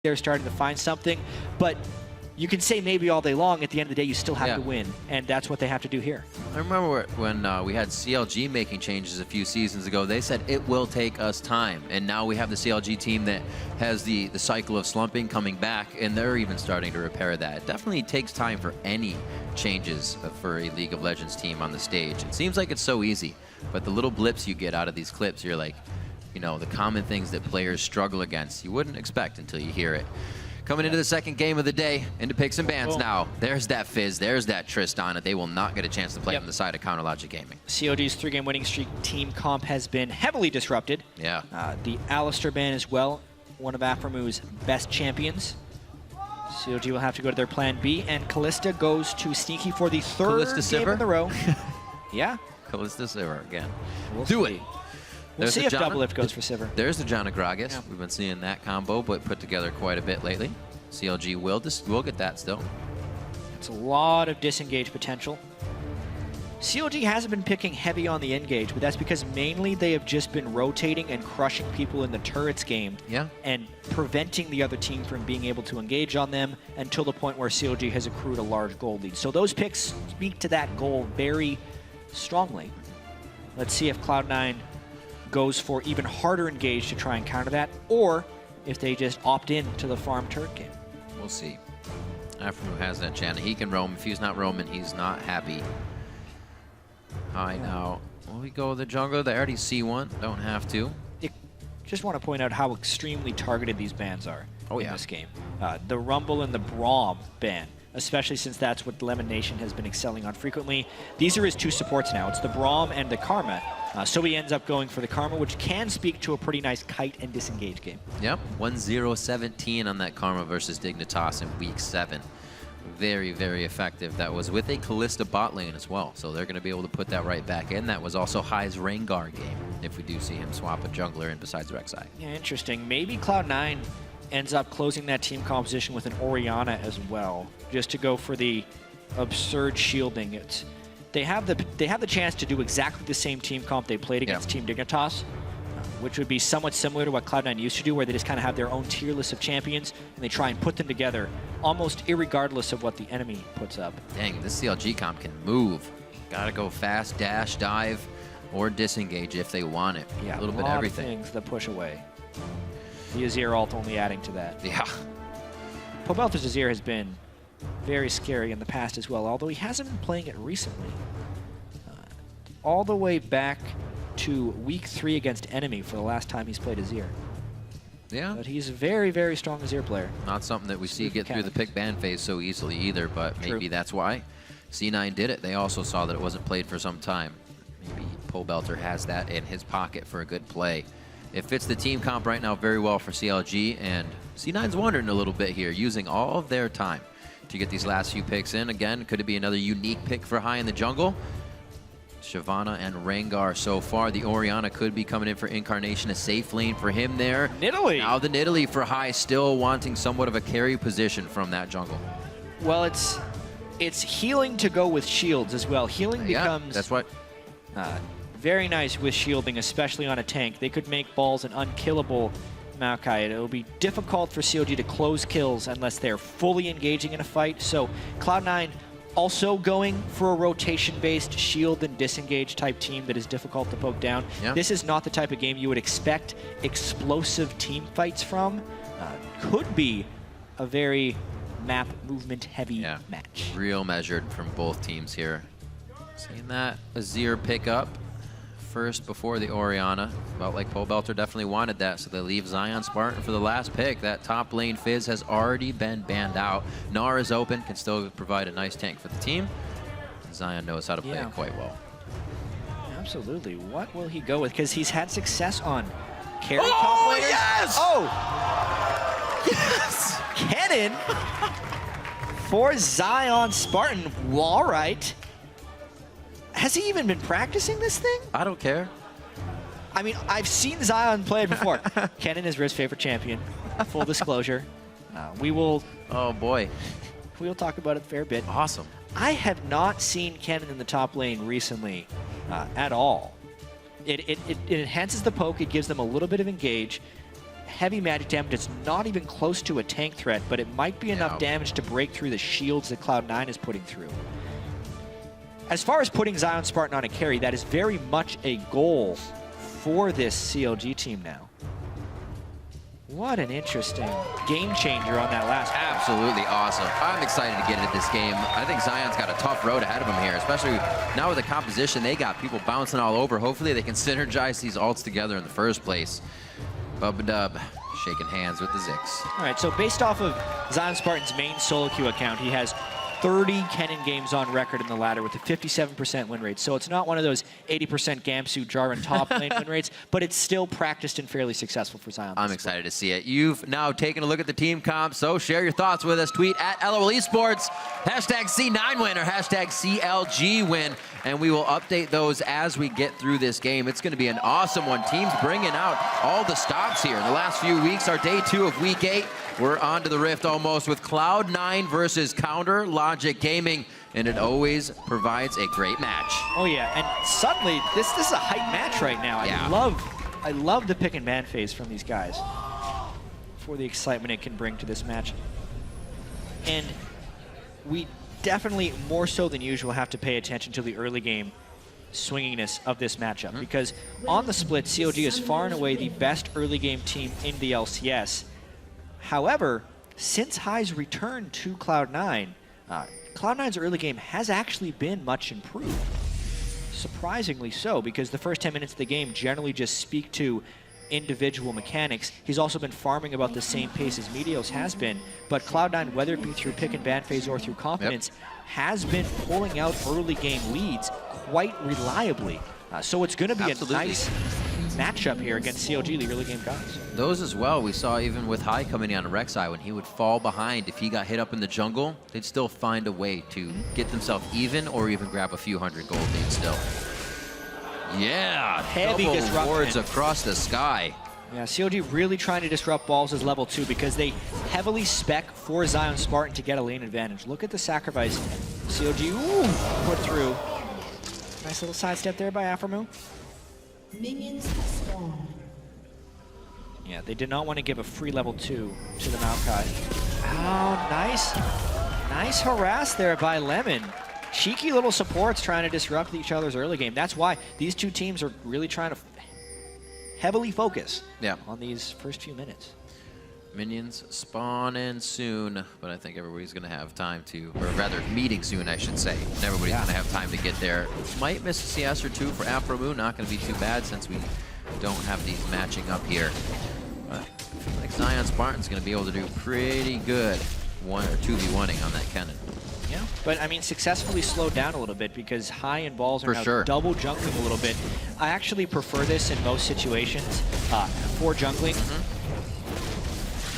they're starting to find something, but you can say maybe all day long. At the end of the day, you still have to win, and that's what they have to do here. I remember when we had CLG making changes a few seasons ago, they said it will take us time, and now we have the CLG team that has the cycle of slumping coming back, and they're even starting to repair that. It definitely takes time for any changes for a League of Legends team on the stage. It seems like it's so easy, but the little blips you get out of these clips, you're like, you know, the common things that players struggle against, you wouldn't expect until you hear it. Coming into the second game of the day, into picks and bans now. There's that Fizz, there's that Tristana. They will not get a chance to play on the side of Counterlogic Gaming. CLG's 3-game winning streak team comp has been heavily disrupted. Yeah. The Alistair ban as well, one of Aphromu's best champions. CLG will have to go to their plan B, and Callista goes to Sneaky for the third game in a row. Yeah. Callista Sivir again. We'll Do see. it. We'll see if Double Lift goes for Sivir. There's the Jana Gragas. Yeah. We've been seeing that combo, but put together quite a bit lately. CLG will get that still. It's a lot of disengage potential. CLG hasn't been picking heavy on the engage, but that's because mainly they have just been rotating and crushing people in the turrets game and preventing the other team from being able to engage on them until the point where CLG has accrued a large gold lead. So those picks speak to that goal very strongly. Let's see if Cloud9 goes for even harder engage to try and counter that, or if they just opt in to the farm turret game. We'll see. Aphromu has that chance. He can roam. If he's not roaming, he's not happy. Hi now. Will we go the jungle? They already see one. Don't have to. Just want to point out how extremely targeted these bans are in this game. The Rumble and the Braum ban, especially since that's what Lemon Nation has been excelling on frequently. These are his two supports now. It's the Braum and the Karma. So he ends up going for the Karma, which can speak to a pretty nice kite and disengage game. Yep, 1-0-17 on that Karma versus Dignitas in week 7. Very, very effective. That was with a Callista bot lane as well, so they're going to be able to put that right back in. That was also High's Rengar game, if we do see him swap a jungler in besides Rek'Sai. Yeah, interesting. Maybe Cloud9 ends up closing that team composition with an Orianna as well, just to go for the absurd shielding. They have the chance to do exactly the same team comp they played against Team Dignitas, which would be somewhat similar to what Cloud9 used to do, where they just kind of have their own tier list of champions, and they try and put them together, almost irregardless of what the enemy puts up. Dang, this CLG comp can move. Gotta go fast, dash, dive, or disengage if they want it. Yeah, a little bit of everything. Things that push away. The Azir ult only adding to that. Yeah. Pobelter's Azir has been very scary in the past as well, although he hasn't been playing it recently. All the way back to week 3 against Enemy for the last time he's played Azir. Yeah. But he's a very, very strong Azir player. Not something that we see get through the pick ban phase so easily either, but maybe that's why C9 did it. They also saw that it wasn't played for some time. Maybe Pobelter has that in his pocket for a good play. It fits the team comp right now very well for CLG, and C9's wondering a little bit here, using all of their time to get these last few picks in. Again, could it be another unique pick for High in the jungle? Shyvana and Rengar so far. The Orianna could be coming in for Incarnation, a safe lane for him there. Nidalee! Now the Nidalee for High, still wanting somewhat of a carry position from that jungle. Well, it's healing to go with shields as well. Healing becomes that's what very nice with shielding, especially on a tank. They could make balls an unkillable Maokai. It'll be difficult for CLG to close kills unless they're fully engaging in a fight. So Cloud9 also going for a rotation-based shield and disengage type team that is difficult to poke down. This is not the type of game you would expect explosive team fights from. Could be a very map movement heavy match. Real measured from both teams here. Seeing that Azir pick up first before the Orianna. Felt like Pobelter definitely wanted that, so they leave Zion Spartan for the last pick. That top lane Fizz has already been banned out. Nara is open, can still provide a nice tank for the team. Zion knows how to play it quite well. Absolutely. What will he go with? Because he's had success on carry top laners. Yes! Oh! Yes! Kennen for Zion Spartan. Well, all right. Has he even been practicing this thing? I don't care. I mean, I've seen Zion play it before. Kennen is Rift's favorite champion. Full disclosure. We will... Oh, boy. We will talk about it a fair bit. Awesome. I have not seen Kennen in the top lane recently at all. It enhances the poke. It gives them a little bit of engage. heavy magic damage. It's not even close to a tank threat, but it might be enough damage to break through the shields that Cloud9 is putting through. As far as putting Zion Spartan on a carry, that is very much a goal for this CLG team now. What an interesting game changer on that last one. Absolutely awesome. I'm excited to get into this game. I think Zion's got a tough road ahead of him here, especially now with the composition. They got people bouncing all over. Hopefully they can synergize these ults together in the first place. Bubba Dub shaking hands with the Zix. All right, so based off of Zion Spartan's main solo queue account, he has 30 Kennen games on record in the ladder with a 57% win rate. So it's not one of those 80% Gamsu, Jarvan top lane win rates, but it's still practiced and fairly successful for Zion. I'm excited to see it. You've now taken a look at the team comp, so share your thoughts with us. Tweet at LOL Esports, hashtag C9 win or hashtag CLG win, and we will update those as we get through this game. It's going to be an awesome one. Teams bringing out all the stops here. In the last few weeks, our day 2 of week 8, we're on to the Rift almost with Cloud9 versus Counter Logic Gaming, and it always provides a great match. Oh yeah, and suddenly this is a hype match right now. Yeah. I love the pick and ban phase from these guys for the excitement it can bring to this match. And we definitely, more so than usual, have to pay attention to the early game swinginess of this matchup, because on the split, CLG is far and away the best early game team in the LCS. However, since High's return to Cloud9, Cloud9's early game has actually been much improved. Surprisingly so, because the first 10 minutes of the game generally just speak to individual mechanics. He's also been farming about the same pace as Meteos has been, but Cloud9, whether it be through pick and ban phase or through confidence, has been pulling out early game leads quite reliably. So it's going to be a nice matchup here against CLG, the early game guys. Those as well, we saw even with High coming in on Rek'Sai, when he would fall behind, if he got hit up in the jungle, they'd still find a way to get themselves even or even grab a few hundred gold leads still. Yeah, heavy double wards across the sky. Yeah, CLG really trying to disrupt Balls' level 2 because they heavily spec for Zion Spartan to get a lane advantage. Look at the sacrifice CLG put through. Nice little sidestep there by Aphromoo. Minions have spawned. Yeah, they did not want to give a free level 2 to the Maokai. Oh, nice. Nice harass there by Lemon. Cheeky little supports trying to disrupt each other's early game. That's why these two teams are really trying to heavily focus on these first few minutes. Minions spawn in soon, but I think everybody's going to have time to, or rather, meeting soon, I should say. And everybody's going to have time to get there. Might miss a CS or 2 for Aphromoo. Not going to be too bad since we don't have these matching up here. But I feel like Zion Spartan's going to be able to do pretty good 1 or 2v1ing on that Kennen. Yeah, but I mean, successfully slowed down a little bit because High and Balls are now double jungling a little bit. I actually prefer this in most situations for jungling.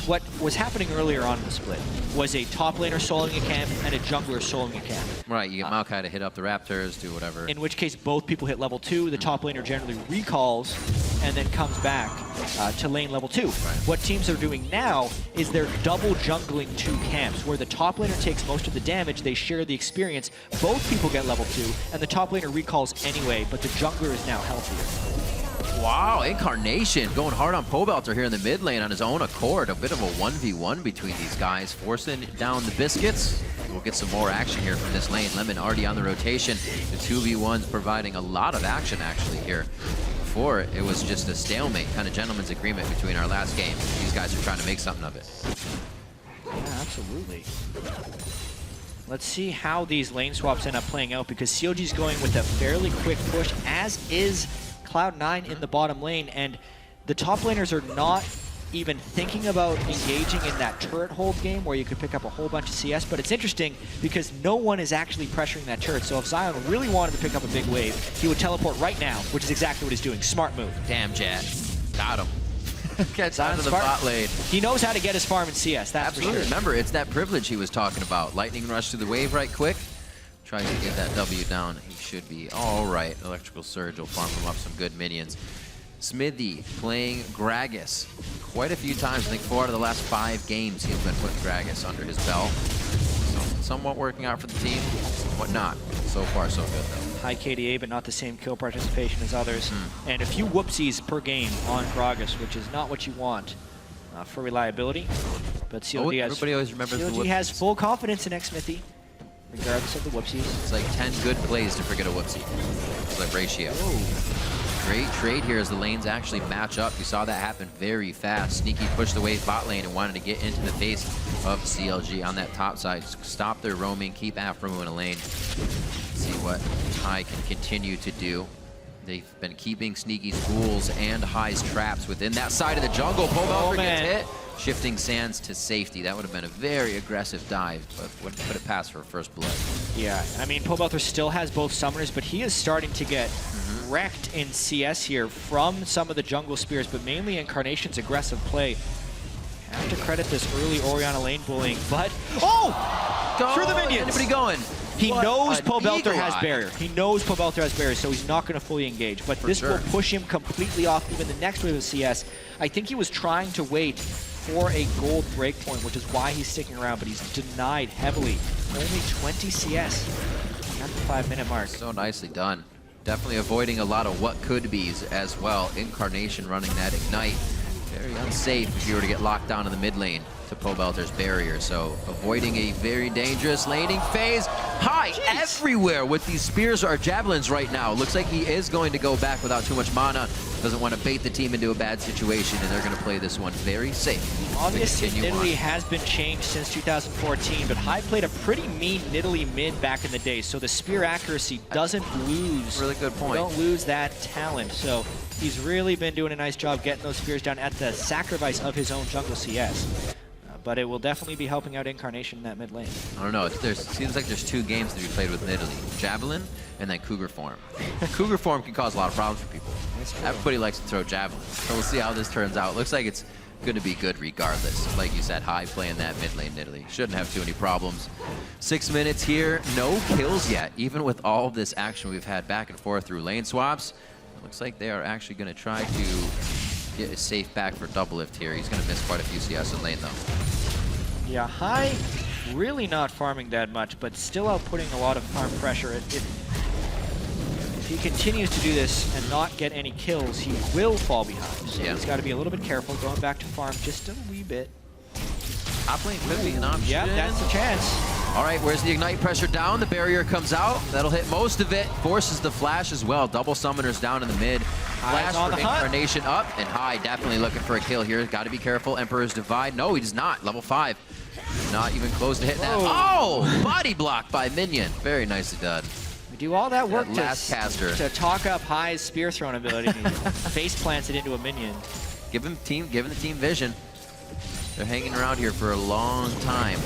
What was happening earlier on in the split was a top laner soloing a camp and a jungler soloing a camp. Right, you get Maokai to hit up the Raptors, do whatever. In which case, both people hit level 2. The top laner generally recalls and then comes back to lane level 2. Right. What teams are doing now is they're double jungling 2 camps, where the top laner takes most of the damage, they share the experience, both people get level 2, and the top laner recalls anyway, but the jungler is now healthier. Wow, Incarnation going hard on Pobelter here in the mid lane on his own accord. A bit of a 1v1 between these guys, forcing down the biscuits. We'll get some more action here from this lane. Lemon already on the rotation. The 2v1's providing a lot of action actually here. Before, it was just a stalemate, kind of gentleman's agreement between our last game. These guys are trying to make something of it. Yeah, absolutely. Let's see how these lane swaps end up playing out, because CLG's going with a fairly quick push, as is Cloud9 in the bottom lane, and the top laners are not even thinking about engaging in that turret hold game where you could pick up a whole bunch of CS, but it's interesting because no one is actually pressuring that turret. So if Zion really wanted to pick up a big wave, he would teleport right now, which is exactly what he's doing. Smart move. Damn, Jet. Got him. Gets Zion out of the Spartan. bot lane. He knows how to get his farm in CS, that's absolutely. For sure. Remember, it's that privilege he was talking about. Lightning rush to the wave right quick. Tries to get that W down. He should be all right. Electrical Surge will farm him up some good minions. Smithy playing Gragas quite a few times. I think 4 out of the last 5 games he's been putting Gragas under his belt. So, somewhat working out for the team, but not. So far, so good, though. High KDA, but not the same kill participation as others. And a few whoopsies per game on Gragas, which is not what you want for reliability. But CLG, everybody always remembers the CLG has full confidence in xMithy, regardless of the whoopsies. It's like 10 good plays to forget a whoopsie. It's like ratio. Great trade here as the lanes actually match up. You saw that happen very fast. Sneaky pushed away bot lane and wanted to get into the face of CLG on that top side. Stop their roaming, keep Afro in a lane. See what High can continue to do. They've been keeping Sneaky's ghouls and High's traps within that side of the jungle. Pobelter gets hit. Shifting sands to safety. That would have been a very aggressive dive, but wouldn't put it past for first blood. Yeah, I mean, Pobelter still has both summoners, but he is starting to get wrecked in CS here from some of the jungle spears, but mainly Incarnation's aggressive play. Have to credit this early Orianna lane bullying, but through the minions. Anybody going? He knows Pobelter has barrier. He knows Pobelter has barrier, so he's not going to fully engage. But this will push him completely off even the next wave of CS. I think he was trying to wait for a gold breakpoint, which is why he's sticking around, but he's denied heavily. Only 20 CS at the 5-minute mark. So nicely done. Definitely avoiding a lot of what could be's as well. Incarnation running that ignite. Very unsafe if you were to get locked down in the mid lane to Pobelter's barrier. So avoiding a very dangerous laning phase. High everywhere with these spears or javelins right now. Looks like he is going to go back without too much mana. Doesn't want to bait the team into a bad situation, and they're going to play this one very safe. Obviously, Nidalee has been changed since 2014, but High played a pretty mean Nidalee mid back in the day, so the spear accuracy doesn't lose. Really good point. Don't lose that talent. So he's really been doing a nice job getting those spears down at the sacrifice of his own jungle CS. But it will definitely be helping out Incarnation in that mid lane. I don't know. Seems like there's 2 games to be played with Nidalee. Javelin and then Cougar Form. Cougar Form can cause a lot of problems for people. Everybody likes to throw Javelin. So we'll see how this turns out. Looks like it's going to be good regardless. Like you said, High playing that mid lane Nidalee. Shouldn't have too many problems. 6 minutes here. No kills yet. Even with all this action we've had back and forth through lane swaps, it looks like they are actually going to try to get a safe back for double lift here. He's going to miss quite a few CS in lane though. Yeah, High really not farming that much, but still outputting a lot of farm pressure. If he continues to do this and not get any kills, he will fall behind. So he's got to be a little bit careful, going back to farm just a wee bit. Top lane could be an option. Yeah, that's the chance. All right, where's the ignite pressure down? The barrier comes out. That'll hit most of it. Forces the flash as well. Double summoners down in the mid. Flash from Incarnation up, and High definitely looking for a kill here. Got to be careful. Emperor's Divide. No, he does not. Level 5. Not even close to hitting that. Oh, body block by Minion. Very nicely done. We do all that work to talk up High's spear throwing ability. Face plants it into a minion. Giving the team vision. They're hanging around here for a long time.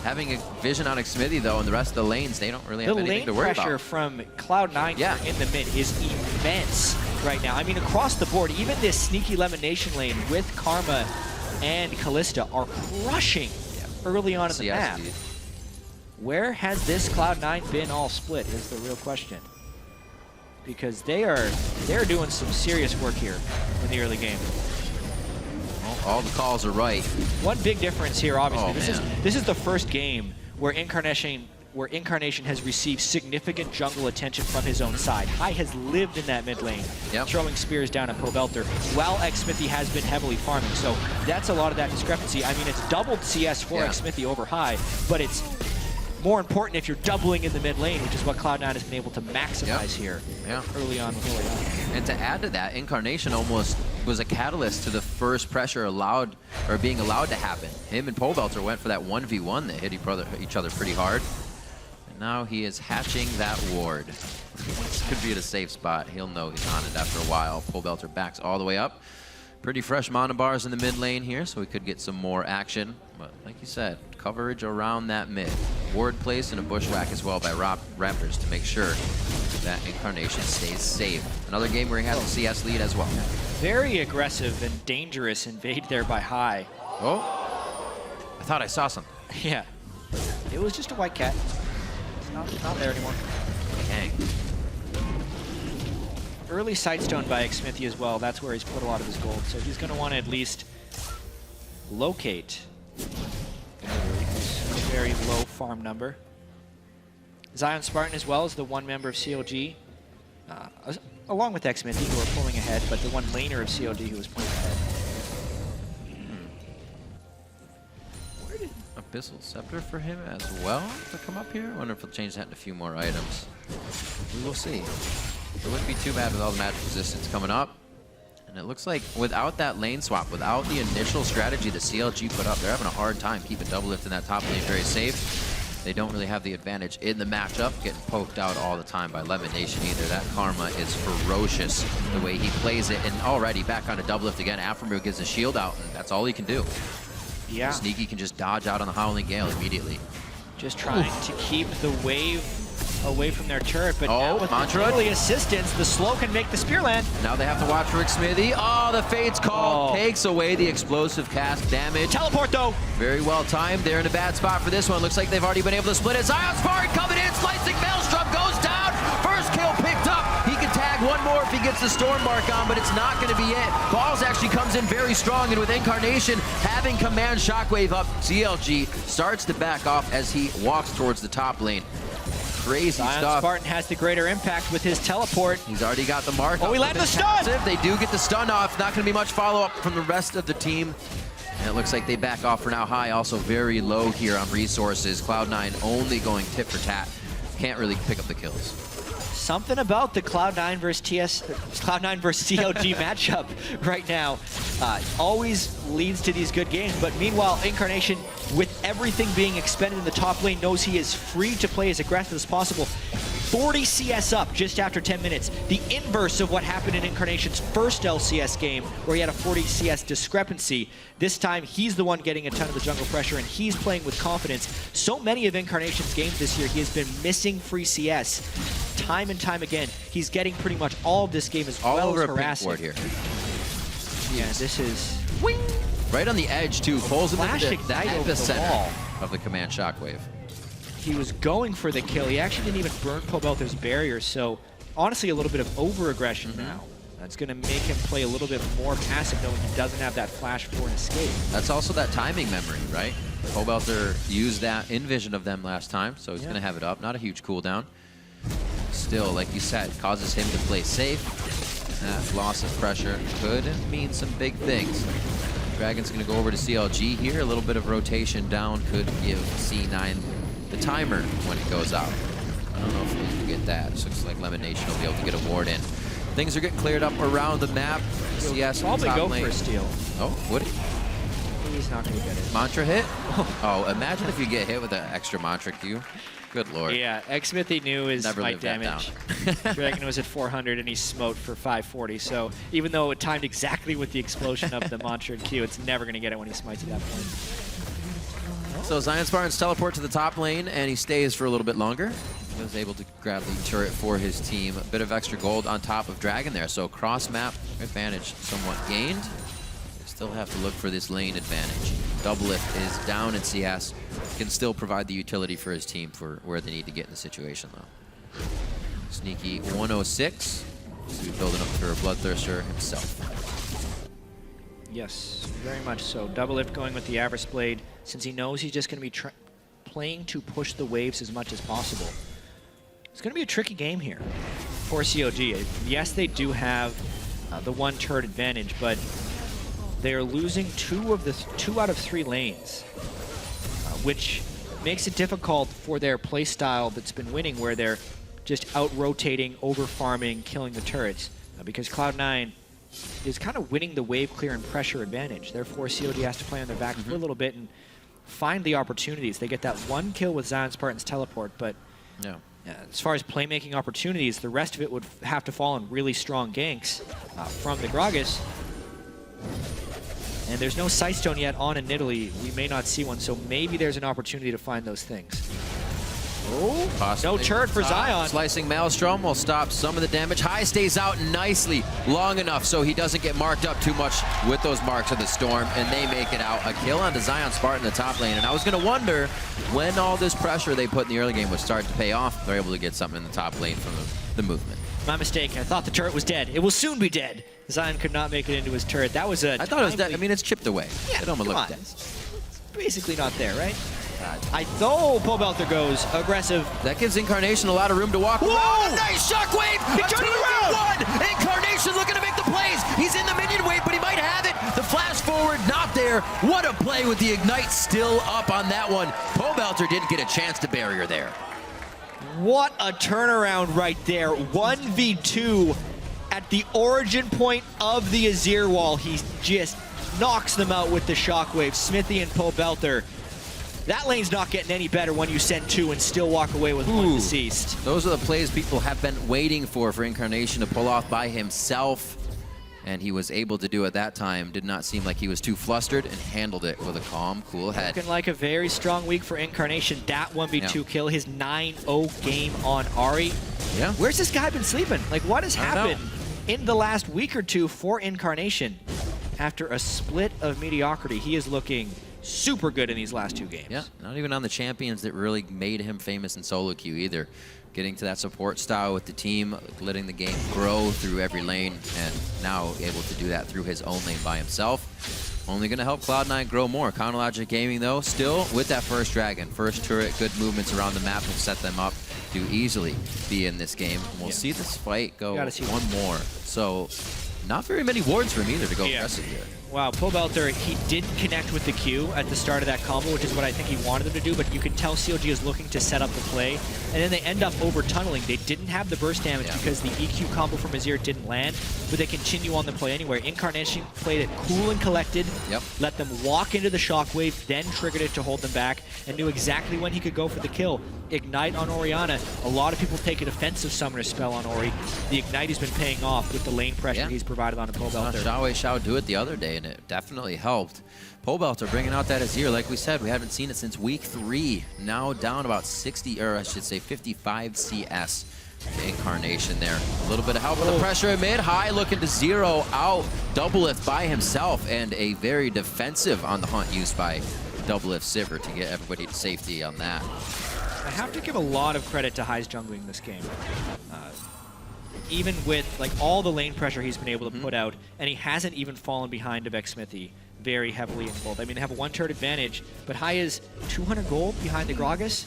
Having a vision on xMithy though, and the rest of the lanes, they don't really have anything to worry about. The lane pressure from Cloud9 in the mid is immense right now. I mean, across the board, even this sneaky Lemonation lane with Karma and Callista are crushing early on in the map. Dude. Where has this Cloud9 been all split is the real question. Because they're doing some serious work here in the early game. Well, all the calls are right. One big difference here, obviously, this is the first game where Incarnation has received significant jungle attention from his own side. High has lived in that mid lane, throwing spears down at Pobelter, while xMithy has been heavily farming. So that's a lot of that discrepancy. I mean, it's doubled CS for xMithy over High, but it's more important if you're doubling in the mid lane, which is what Cloud9 has been able to maximize here early on with Orianna. And to add to that, Incarnation almost was a catalyst to the first pressure being allowed to happen. Him and Pobelter went for that 1v1 that hit each other pretty hard. And now he is hatching that ward. This could be at a safe spot. He'll know he's on it after a while. Pobelter backs all the way up. Pretty fresh mana bars in the mid lane here, so we could get some more action. But like you said, coverage around that mid. Ward placed and a bushwhack as well by Raptors to make sure that Incarnation stays safe. Another game where he has a CS lead as well. Very aggressive and dangerous invade there by High. Oh, I thought I saw something. Yeah, it was just a white cat. It's not there anymore. Dang. Early Sightstone by xMithy as well. That's where he's put a lot of his gold. So he's going to want to at least locate a very low farm number. Zion Spartan as well as the one member of CLG, along with xMithy, who are pulling ahead, but the one laner of CLG who was pulling ahead. Abyssal Scepter for him as well to come up here. I wonder if he'll change that into a few more items. We will see. It wouldn't be too bad with all the magic resistance coming up. And it looks like without that lane swap, without the initial strategy the CLG put up, they're having a hard time keeping Doublelift in that top lane very safe. They don't really have the advantage in the matchup, getting poked out all the time by Lemon Nation either. That Karma is ferocious the way he plays it. And already back onto Doublelift again. Afremu gives a shield out, and that's all he can do. Yeah. Sneaky can just dodge out on the Howling Gale immediately. Just trying to keep the wave away from their turret, but now with Mantra. the early assistance, the slow can make the spear land. Now they have to watch Rick Smithy. Oh, the Fate's Call takes away the explosive cast damage. Teleport though. Very well timed. They're in a bad spot for this one. Looks like they've already been able to split it. Zion Spartan coming in, slicing Maelstrom, goes down. First kill picked up. He can tag one more if he gets the Storm Mark on, but it's not going to be it. Balls actually comes in very strong, and with Incarnation having command Shockwave up, CLG starts to back off as he walks towards the top lane. Crazy stuff. Spartan has the greater impact with his teleport. He's already got the mark. Oh, he landed the stun! Passive. They do get the stun off. Not going to be much follow-up from the rest of the team. And it looks like they back off for now. High also very low here on resources. Cloud9 only going tit for tat. Can't really pick up the kills. Something about the Cloud9 versus CLG matchup right now always leads to these good games. But meanwhile, Incarnation, with everything being expended in the top lane, knows he is free to play as aggressive as possible. 40 CS up just after 10 minutes. The inverse of what happened in Incarnation's first LCS game, where he had a 40 CS discrepancy. This time, he's the one getting a ton of the jungle pressure, and he's playing with confidence. So many of Incarnation's games this year, he has been missing free CS. Time and time again, he's getting pretty much all of this game as all well over as a harassing. pink ward here. Yeah, this is... Wing! Right on the edge, too. Pulls him into the over the wall of the command Shockwave. He was going for the kill. He actually didn't even burn Pobelter's barriers, so honestly a little bit of over-aggression now. That's going to make him play a little bit more passive, knowing he doesn't have that flash for an escape. That's also that timing memory, right? Pobelter used that in vision of them last time, so he's going to have it up. Not a huge cooldown. Still, like you said, causes him to play safe. That loss of pressure could mean some big things. Dragon's going to go over to CLG here. A little bit of rotation down could give C9 the timer when it goes out. I don't know if we can get that. This looks like Lemon Nation will be able to get a ward in. Things are getting cleared up around the map. CS probably top go lane. for a steal. Oh, would he? He's not going to get it. Mantra hit? Oh, imagine if you get hit with an extra Mantra Q. Good lord. Yeah, Xmithy knew his Never smite damage. Dragon was at 400 and he smote for 540. So even though it timed exactly with the explosion of the Mantra and Q, it's never going to get it when he smites at that point. So Zion Spartans teleport to the top lane, and he stays for a little bit longer. He was able to grab the turret for his team. A bit of extra gold on top of Dragon there. So cross-map advantage somewhat gained. They still have to look for this lane advantage. Doublelift is down in CS. Can still provide the utility for his team for where they need to get in the situation, though. Sneaky 106. He's building up for a Bloodthirster himself. Yes, very much so. Doublelift going with the Avarice Blade, since he knows he's just going to be playing to push the waves as much as possible. It's going to be a tricky game here for CLG. Yes, they do have the one turret advantage, but they are losing two out of three lanes, which makes it difficult for their playstyle that's been winning, where they're just out-rotating, over-farming, killing the turrets, because Cloud9 is kind of winning the wave clear and pressure advantage. Therefore, CLG has to play on their back for a little bit and find the opportunities. They get that one kill with Zion Spartan's teleport, but as far as playmaking opportunities, the rest of it would have to fall on really strong ganks from the Gragas. And there's no Sightstone yet on in Italy. We may not see one, so maybe there's an opportunity to find those things. Oh, possibly. No turret for Zion. Slicing Maelstrom will stop some of the damage. High stays out nicely long enough so he doesn't get marked up too much with those marks of the Storm, and they make it out. A kill onto Zion Spartan in the top lane, and I was going to wonder when all this pressure they put in the early game would start to pay off. They're able to get something in the top lane from the movement. My mistake. I thought the turret was dead. It will soon be dead. Zion could not make it into his turret. That was a I thought it was dead. I mean, it's chipped away. Yeah, it almost looked dead. It's basically not there, right? Pobelter goes aggressive. That gives Incarnation a lot of room to walk around. A nice shockwave! He turned around! Incarnation looking to make the plays. He's in the minion wave, but he might have it. The flash forward, not there. What a play with the Ignite still up on that one. Pobelter didn't get a chance to barrier there. What a turnaround right there. 1v2 at the origin point of the Azir wall. He just knocks them out with the shockwave. Smithy and Pobelter. That lane's not getting any better when you send 2 and still walk away with 1 deceased. Those are the plays people have been waiting for Incarnation to pull off by himself. And he was able to do it that time. Did not seem like he was too flustered and handled it with a calm, cool head. Looking like a very strong week for Incarnation. That 1v2 kill, his 9-0 game on Ahri. Yeah. Where's this guy been sleeping? Like, what has happened in the last week or two for Incarnation? After a split of mediocrity, he is looking super good in these last 2 games. Yeah, not even on the champions that really made him famous in solo queue either. Getting to that support style with the team, letting the game grow through every lane, and now able to do that through his own lane by himself. Only going to help Cloud9 grow more. Counterlogic Gaming, though, still with that first dragon. First turret, good movements around the map will set them up to easily be in this game. And we'll see this fight go one more. So, not very many wards for him either to go aggressive here. Wow, Pobelter, he didn't connect with the Q at the start of that combo, which is what I think he wanted them to do, but you can tell CLG is looking to set up the play, and then they end up over-tunneling. They didn't have the burst damage because the EQ combo from Azir didn't land, but they continue on the play anyway. Incarnation played it cool and collected, let them walk into the shockwave, then triggered it to hold them back, and knew exactly when he could go for the kill. Ignite on Orianna. A lot of people take a defensive summoner spell on Ori. The Ignite has been paying off with the lane pressure he's provided on a Pobelter. Shao do it the other day, and it definitely helped. Pobelter bringing out that Azir. Like we said, we haven't seen it since week 3. Now down about 60, or I should say 55 CS. Incarnation there. A little bit of help with the pressure in mid. High looking to zero out Doublelift by himself, and a very defensive on the hunt used by Doublelift Sivir to get everybody to safety on that. I have to give a lot of credit to High's jungling this game. Even with like all the lane pressure he's been able to put out, and he hasn't even fallen behind of Smithy very heavily in both. I mean, they have a 1 turret advantage, but High is 200 gold behind the Gragas.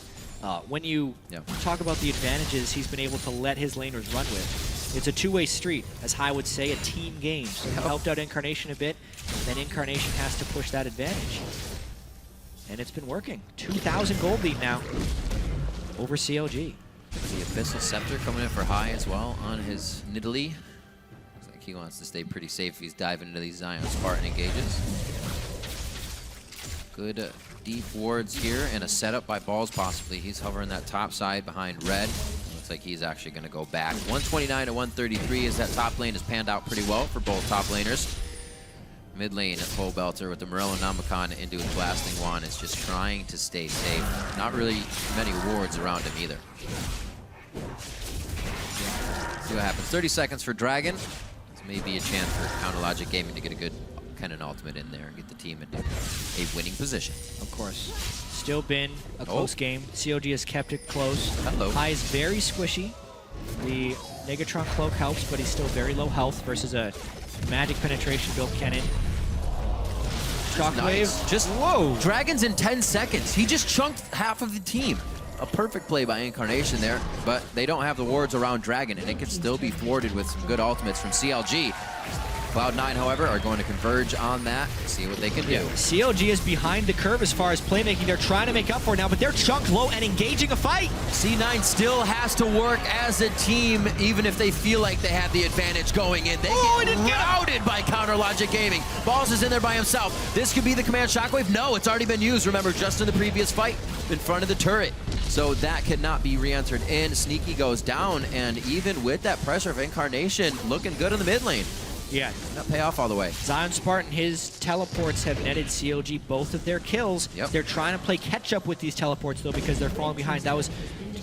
When you talk about the advantages he's been able to let his laners run with, it's a two-way street, as High would say, a team game. So he helped out Incarnation a bit, and then Incarnation has to push that advantage. And it's been working. 2,000 gold lead now over CLG. The Abyssal Scepter coming in for High as well on his Nidalee. Looks like he wants to stay pretty safe if he's diving into these Zion Spartan engages. Good deep wards here and a setup by Balls possibly. He's hovering that top side behind Red. Looks like he's actually going to go back. 129 to 133 as that top lane has panned out pretty well for both top laners. Mid lane at Pobelter with the Morello Namakan into his Blasting Wand is just trying to stay safe. Not really many wards around him either. See what happens. 30 seconds for Dragon. This may be a chance for Counterlogic Gaming to get a good Cannon ultimate in there and get the team into a winning position. Of course. Still been a close game. CLG has kept it close. Hello. High is very squishy. The Negatron Cloak helps, but he's still very low health versus a magic penetration built Cannon. Shockwave. Nice. Just whoa. Dragon's in 10 seconds. He just chunked half of the team. A perfect play by Incarnation there, but they don't have the wards around Dragon, and it can still be thwarted with some good ultimates from CLG. Cloud9, however, are going to converge on that and see what they can do. CLG is behind the curve as far as playmaking. They're trying to make up for it now, but they're chunked low and engaging a fight. C9 still has to work as a team, even if they feel like they have the advantage going in. They get routed by Counterlogic Gaming. Balls is in there by himself. This could be the command shockwave. No, it's already been used. Remember, just in the previous fight, in front of the turret. So that cannot be re-entered in. Sneaky goes down, and even with that pressure of Incarnation, looking good in the mid lane. Yeah. Not pay off all the way. Zion Spartan, his teleports have netted CLG both of their kills. They're trying to play catch-up with these teleports, though, because they're falling behind. That was,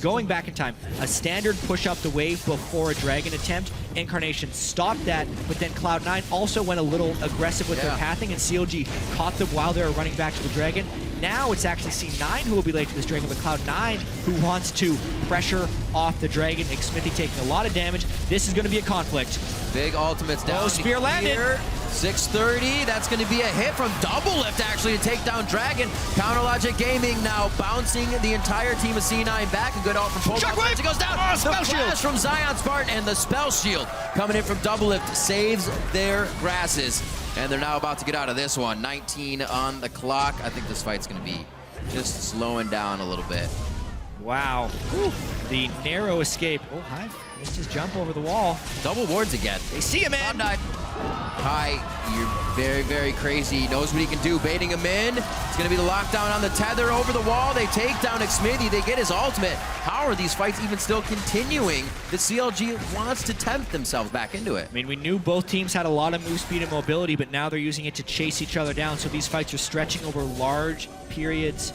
going back in time, a standard push up the wave before a dragon attempt. Incarnation stopped that, but then Cloud9 also went a little aggressive with their pathing, and CLG caught them while they were running back to the dragon. Now it's actually C9 who will be late to this dragon, but Cloud9 who wants to pressure off the dragon. Smithy taking a lot of damage. This is going to be a conflict. Big ultimates down. Spear landed. 630, that's going to be a hit from Double Lift actually to take down Dragon. Counter Logic Gaming now bouncing the entire team of C9 back. A good ult from Pole. Shockwave! It goes down. Oh, the spell flash shield from Zion Spartan, and the spell shield coming in from Double Lift saves their grasses. And they're now about to get out of this one. 19 on the clock. I think this fight's going to be just slowing down a little bit. Wow. Whew. The narrow escape. Oh, Hive missed his jump over the wall. Double wards again. They see him, man. Hi, you're very, very crazy. He knows what he can do, baiting him in. It's going to be the lockdown on the tether over the wall. They take down Xmithy. They get his ultimate. How are these fights even still continuing? The CLG wants to tempt themselves back into it. I mean, we knew both teams had a lot of move speed and mobility, but now they're using it to chase each other down. So these fights are stretching over large periods,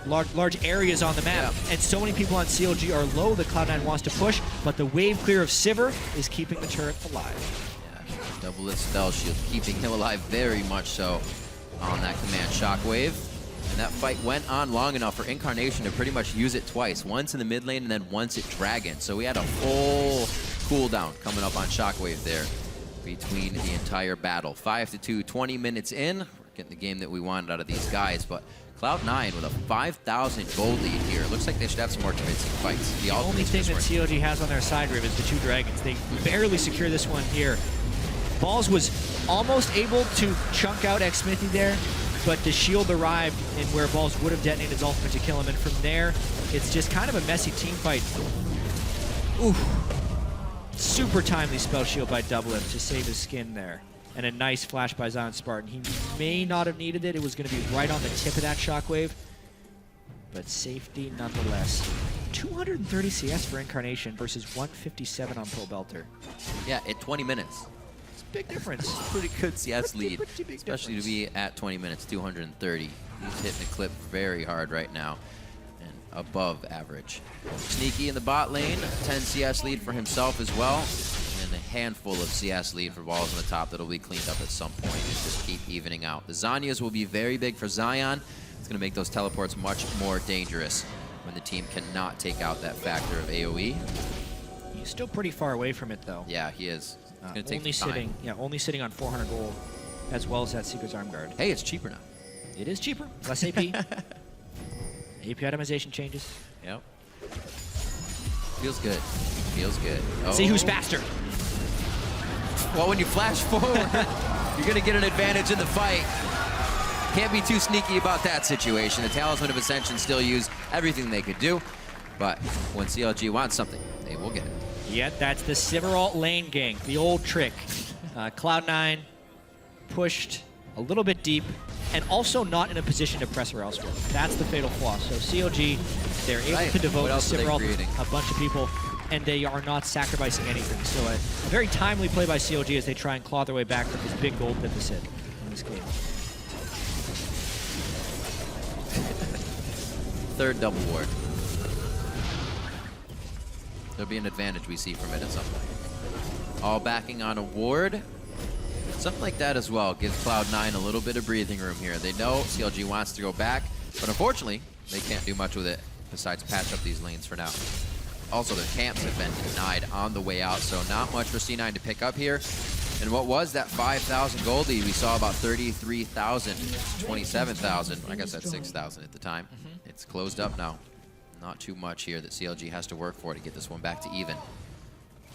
large areas on the map. Yeah. And so many people on CLG are low that Cloud9 wants to push, but the wave clear of Sivir is keeping the turret alive. Double Lift spell shield, keeping him alive very much so on that command Shockwave. And that fight went on long enough for Incarnation to pretty much use it twice. Once in the mid lane and then once at Dragon. So we had a full cooldown coming up on Shockwave there between the entire battle. 5-2, 20 minutes in. We're getting the game that we wanted out of these guys, but Cloud9 with a 5,000 gold lead here. Looks like they should have some more convincing fights. The only thing that CLG has on their side, Riv, is the 2 dragons. They barely secure this one here. Balls was almost able to chunk out Xmithy there, but the shield arrived in where Balls would have detonated his ultimate to kill him, and from there, it's just kind of a messy team fight. Oof. Super timely spell shield by Double Lift to save his skin there. And a nice flash by Zion Spartan. He may not have needed it. It was going to be right on the tip of that Shockwave, but safety nonetheless. 230 CS for Incarnation versus 157 on Pro Belter. Yeah, at 20 minutes. Big difference. Pretty good CS lead, pretty especially difference. to be at 20 minutes, 230. He's hitting the clip very hard right now and above average. Sneaky in the bot lane, 10 CS lead for himself as well, and a handful of CS lead for Balls on the top that'll be cleaned up at some point and just keep evening out. The Zanyas will be very big for Zion. It's going to make those teleports much more dangerous when the team cannot take out that factor of AoE. He's still pretty far away from it, though. Yeah, he is. It's gonna take some time. Only sitting on 400 gold, as well as that Seeker's Arm Guard. Hey, it's cheaper now. It is cheaper. Less AP. AP itemization changes. Yep. Feels good. Feels good. Oh. See who's faster. Well, when you flash forward, you're going to get an advantage in the fight. Can't be too sneaky about that situation. The Talisman of Ascension still use everything they could do, but when CLG wants something, they will get it. Yet that's the Sivir ult lane gank, the old trick. Cloud9 pushed a little bit deep and also not in a position to press her elsewhere. That's the fatal flaw. So CLG, they're able to devote the Sivir ult to a bunch of people, and they are not sacrificing anything. So a very timely play by CLG as they try and claw their way back from this big gold deficit in this game. Third double ward. There'll be an advantage we see from it at some point. All backing on a ward. Something like that as well gives Cloud9 a little bit of breathing room here. They know CLG wants to go back, but unfortunately, they can't do much with it besides patch up these lanes for now. Also, their camps have been denied on the way out, so not much for C9 to pick up here. And what was that 5,000 gold lead? We saw about 33,000, 27,000. I guess that's 6,000 at the time. It's closed up now. Not too much here that CLG has to work for to get this one back to even.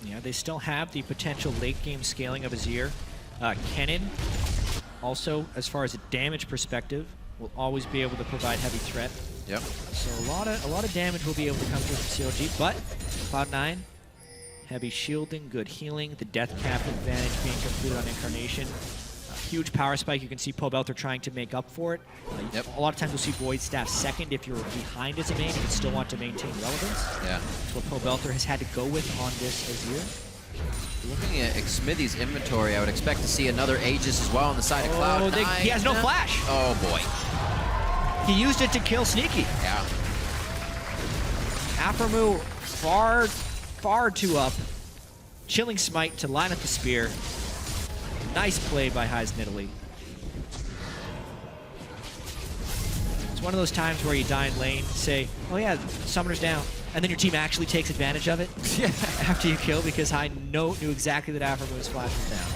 Yeah, they still have the potential late game scaling of Azir. Kennen, also, as far as a damage perspective, will always be able to provide heavy threat. Yep. So a lot of damage will be able to come through from CLG, but Cloud9, heavy shielding, good healing, the death cap advantage being completed on Incarnation. Huge power spike. You can see Poe Belter trying to make up for it. A lot of times you'll see Void Staff second if you're behind as a main, you still want to maintain relevance. Yeah. That's what Poe Belter has had to go with on this Azir. Looking at Xmithy's inventory, I would expect to see another Aegis as well on the side of Cloud9. He has no flash. Oh boy. He used it to kill Sneaky. Yeah. Aphromoo far too up. Chilling Smite to line up the spear. Nice play by Heisen Italy. It's one of those times where you die in lane, say, oh yeah, summoner's down, and then your team actually takes advantage of it after you kill because I knew exactly that Aphromoo was flashing down.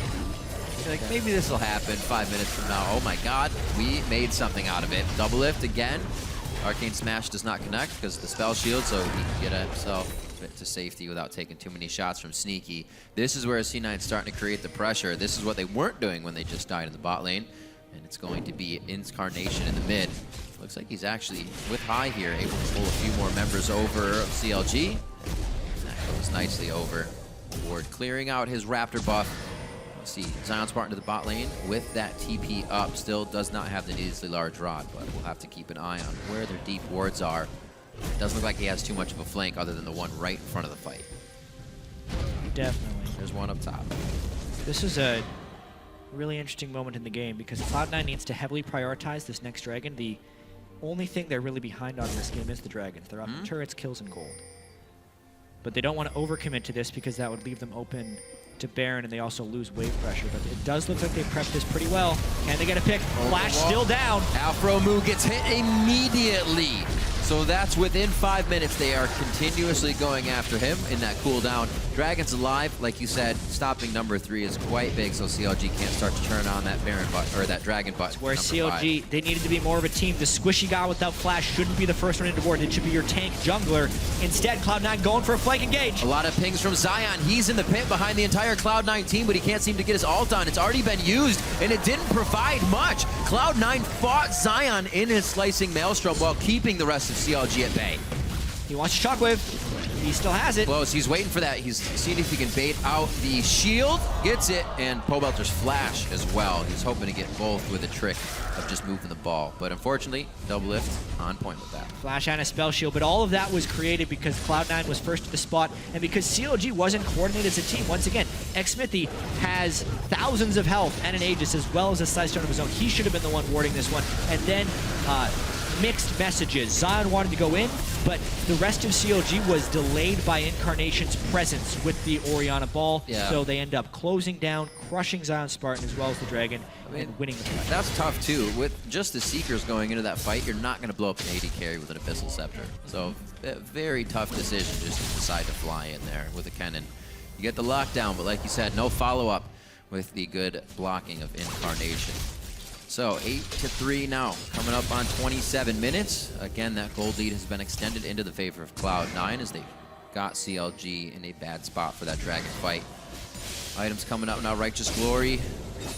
Like, maybe this will happen 5 minutes from now. Oh my god, we made something out of it. Double lift again. Arcane Smash does not connect because of the spell shield, so he can get himself to safety without taking too many shots from Sneaky. This is where C9's starting to create the pressure. This is what they weren't doing when they just died in the bot lane. And it's going to be Incarnation in the mid. Looks like he's actually, with High here, able to pull a few more members over of CLG. And that goes nicely over. Ward clearing out his Raptor buff. Let's see, Zion Spartan to the bot lane with that TP up. Still does not have the needlessly large rod, but we'll have to keep an eye on where their deep wards are. Doesn't look like he has too much of a flank other than the one right in front of the fight. Definitely. There's one up top. This is a really interesting moment in the game because Cloud9 needs to heavily prioritize this next dragon. The only thing they're really behind on in this game is the dragons. They're up in turrets, kills, and gold. But they don't want to overcommit to this because that would leave them open to Baron, and they also lose wave pressure. But it does look like they prepped this pretty well. Can they get a pick? Flash still down. Afro Moo gets hit immediately. So that's within 5 minutes. They are continuously going after him in that cooldown. Dragon's alive, like you said. Stopping number 3 is quite big, so CLG can't start to turn on that Baron button, or that Dragon button. Where CLG, 5. They needed to be more of a team. The squishy guy without flash shouldn't be the first one into ward. It should be your tank jungler. Instead, Cloud9 going for a flank engage. A lot of pings from Zion. He's in the pit behind the entire Cloud9 team, but he can't seem to get his ult on. It's already been used, and it didn't provide much. Cloud9 fought Zion in his slicing maelstrom while keeping the rest of CLG at bay. He wants a shockwave. He still has it. Close. He's waiting for that. He's seeing if he can bait out the shield. Gets it, and Pobelter's flash as well. He's hoping to get both with a trick of just moving the ball. But unfortunately, double lift on point with that. Flash and a spell shield, but all of that was created because Cloud9 was first to the spot and because CLG wasn't coordinated as a team. Once again, Xmithy has thousands of health and an Aegis as well as a Sidestone of his own. He should have been the one warding this one. And then mixed messages. Zion wanted to go in, but the rest of CLG was delayed by Incarnation's presence with the Orianna ball. Yeah. So they end up closing down, crushing Zion Spartan as well as the Dragon, and winning the fight. That's tough too. With just the Seekers going into that fight, you're not going to blow up an AD carry with an Abyssal Scepter. So a very tough decision just to decide to fly in there with a cannon. You get the lockdown, but like you said, no follow-up with the good blocking of Incarnation. So 8-3 now, coming up on 27 minutes. Again, that gold lead has been extended into the favor of Cloud9 as they got CLG in a bad spot for that dragon fight. Items coming up now, Righteous Glory.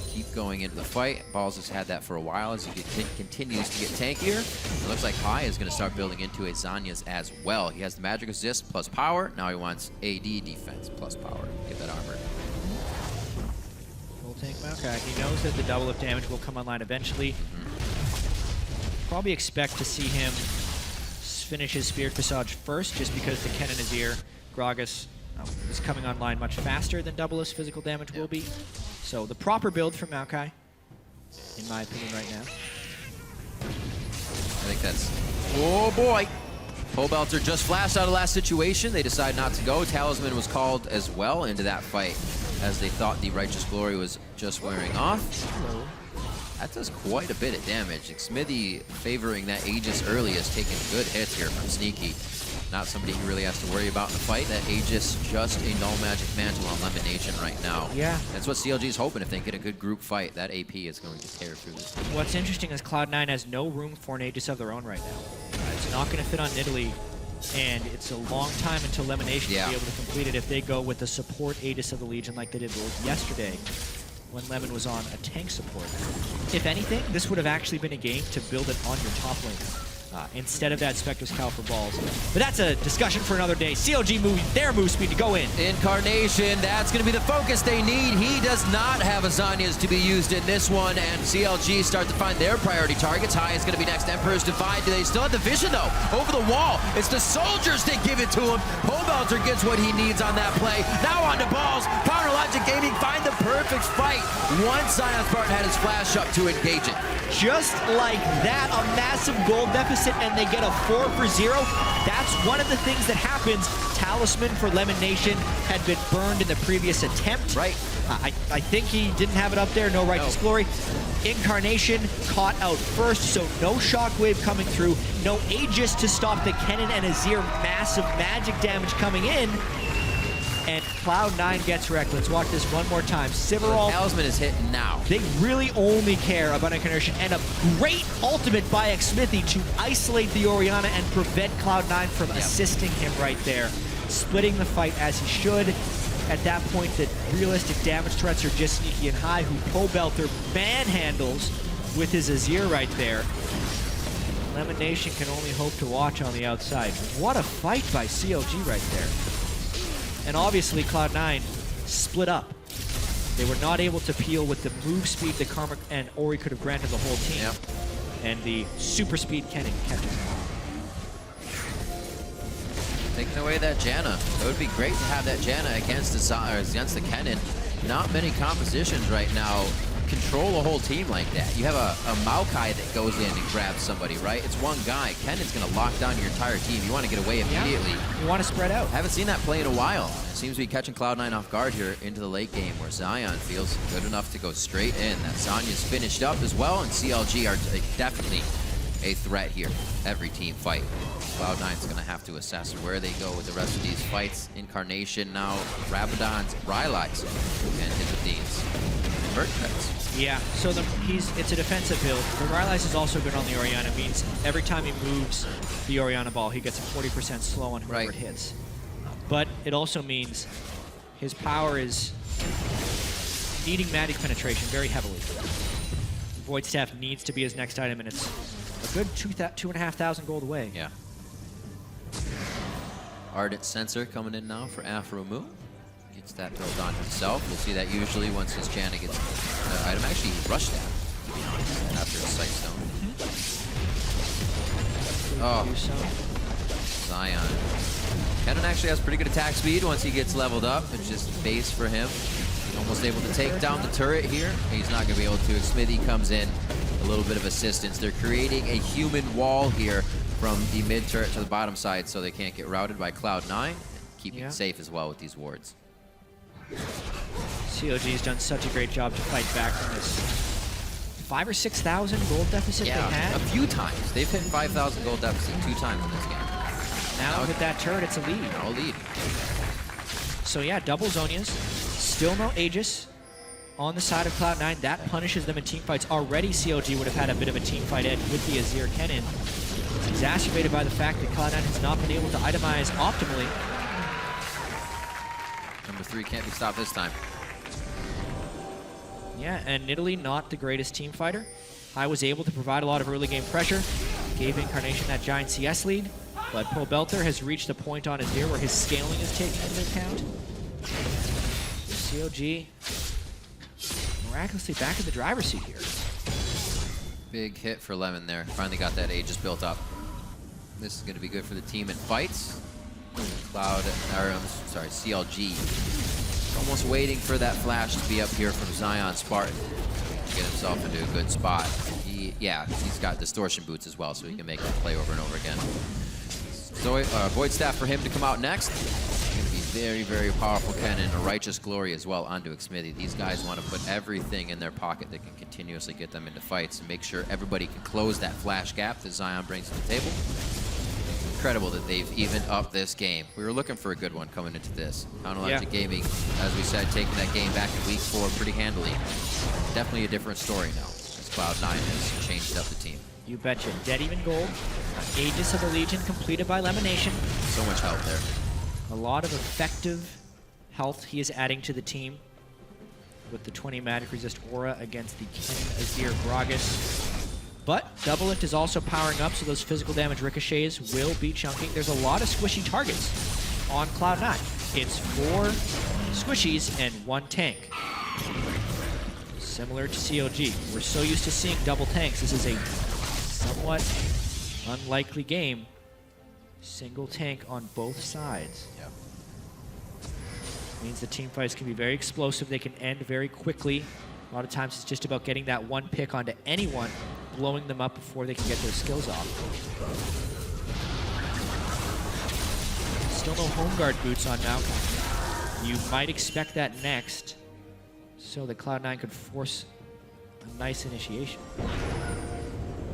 Keep going into the fight. Balls has had that for a while as he continues to get tankier. It looks like High is going to start building into a Zanya's as well. He has the magic resist plus power. Now he wants AD defense plus power. Get that armor. Tank Maokai. He knows that the double lift damage will come online eventually. Probably expect to see him finish his Spirit Visage first, just because the Ken in his ear, Gragas, is coming online much faster than double lift's physical damage will be. So the proper build for Maokai, in my opinion right now. I think that's... Oh boy! Pobelter just flashed out of last situation. They decide not to go. Talisman was called as well into that fight, as they thought the Righteous Glory was just wearing off. That does quite a bit of damage. Xmithy favoring that Aegis early is taking good hits here from Sneaky. Not somebody he really has to worry about in the fight. That Aegis just a null magic mantle on Lemonation right now. Yeah. That's what CLG is hoping. If they get a good group fight, that AP is going to tear through this thing. What's interesting is Cloud9 has no room for an Aegis of their own right now. It's not going to fit on Nidalee, and it's a long time until Lemonation will be able to complete it if they go with the support Aegis of the Legion like they did yesterday when Lemon was on a tank support. If anything, this would have actually been a game to build it on your top lane instead of that Spectre's Cow for balls. But that's a discussion for another day. CLG moving their move speed to go in. Incarnation, that's going to be the focus they need. He does not have a Zanya's to be used in this one, and CLG start to find their priority targets. High is going to be next. Emperor's Divide. Do they still have the vision, though? Over the wall. It's the soldiers that give it to him. Pobelter gets what he needs on that play. Now on to balls. Power Logic Gaming find the perfect fight once Zion Spartan had his flash up to engage it. Just like that, a massive gold deficit, and they get a 4 for 0. That's one of the things that happens. Talisman for Lemonation had been burned in the previous attempt. Right. I think he didn't have it up there. No Righteous Glory. Incarnation caught out first, so no Shockwave coming through. No Aegis to stop the Kennen and Azir massive magic damage coming in. and Cloud9 gets wrecked. Let's watch this one more time. Sivarol. Talisman is hit now. They really only care about Incarnation, and a great ultimate by Xmithy to isolate the Orianna and prevent Cloud9 from assisting him right there. Splitting the fight as he should. At that point, the realistic damage threats are just sneaky and high, who Pobelter manhandles with his Azir right there. Lemon Nation can only hope to watch on the outside. What a fight by CLG right there. And obviously, Cloud9 split up. They were not able to peel with the move speed that Karma and Ori could have granted the whole team. Yep. And the super speed Kennen kept it. Taking away that Janna. It would be great to have that Janna against the Kennen. Not many compositions right now control a whole team like that. You have a Maokai that goes in and grabs somebody, right? It's one guy. Kennen's going to lock down your entire team. You want to get away immediately. You want to spread out. Haven't seen that play in a while. It seems to be catching Cloud9 off guard here into the late game, where Zion feels good enough to go straight in. That Sonya's finished up as well, and CLG are definitely a threat here. Every team fight. Cloud9's going to have to assess where they go with the rest of these fights. Incarnation now, Rabadon's, Rylai's, and his Athenes. Vertex. Yeah, so it's a defensive build. The Rylai's is also good on the Orianna. Means every time he moves the Orianna ball, he gets a 40% slow on whoever it hits. But it also means his power is needing Matic penetration very heavily. Void Staff needs to be his next item, and it's a good 2,500 gold away. Yeah. Ardent Sensor coming in now for Afro Moon. Gets that built on himself. We'll see that usually once his Janna gets an item. Actually, he rushed that, to be honest, after his Sight Stone. Oh, Zion. Kennen actually has pretty good attack speed once he gets leveled up. It's just base for him. He's almost able to take down the turret here. He's not going to be able to. Xmithy comes in, a little bit of assistance. They're creating a human wall here from the mid turret to the bottom side so they can't get routed by Cloud9. Keeping it safe as well with these wards. CLG's done such a great job to fight back from this 5,000 or 6,000 gold deficit they had. A few times. They've hit 5,000 gold deficit 2 times in this game. Now with that turret, it's a lead. Now a lead. So yeah, double Zonias. Still no Aegis on the side of Cloud9. That punishes them in team fights. Already CLG would have had a bit of a team fight edge with the Azir Kennen. It's exacerbated by the fact that Cloud9 has not been able to itemize optimally. Number 3 can't be stopped this time. Yeah, and Nidalee, not the greatest team fighter. I was able to provide a lot of early game pressure. Gave Incarnation that giant CS lead. But Pobelter has reached a point on Azir where his scaling is taken into account. CLG miraculously back in the driver's seat here. Big hit for Lemon there. Finally got that Aegis built up. This is going to be good for the team in fights. CLG. Almost waiting for that flash to be up here from Zion Spartan to get himself into a good spot. He's got distortion boots as well, so he can make that play over and over again. So Void Staff for him to come out next. Going to be very, very powerful Kennen, a Righteous Glory as well onto Xmithy. These guys want to put everything in their pocket that can continuously get them into fights and make sure everybody can close that flash gap that Zion brings to the table. Incredible that they've even upped this game. We were looking for a good one coming into this. Counterlogic Gaming, as we said, taking that game back in week 4 pretty handily. Definitely a different story now, as Cloud9 has changed up the team. You betcha. Dead even gold. Aegis of the Legion completed by Lemon Nation. So much help there. A lot of effective health he is adding to the team with the 20 magic resist aura against the Kennen, Azir, Gragas. But Double Lift is also powering up, so those physical damage ricochets will be chunking. There's a lot of squishy targets on Cloud9. It's 4 squishies and 1 tank. Similar to CLG. We're so used to seeing double tanks. This is a somewhat unlikely game. Single tank on both sides. Yep. Means the team fights can be very explosive. They can end very quickly. A lot of times it's just about getting that one pick onto anyone, blowing them up before they can get their skills off. Still no home guard boots on Malcolm. You might expect that next, so that Cloud9 could force a nice initiation.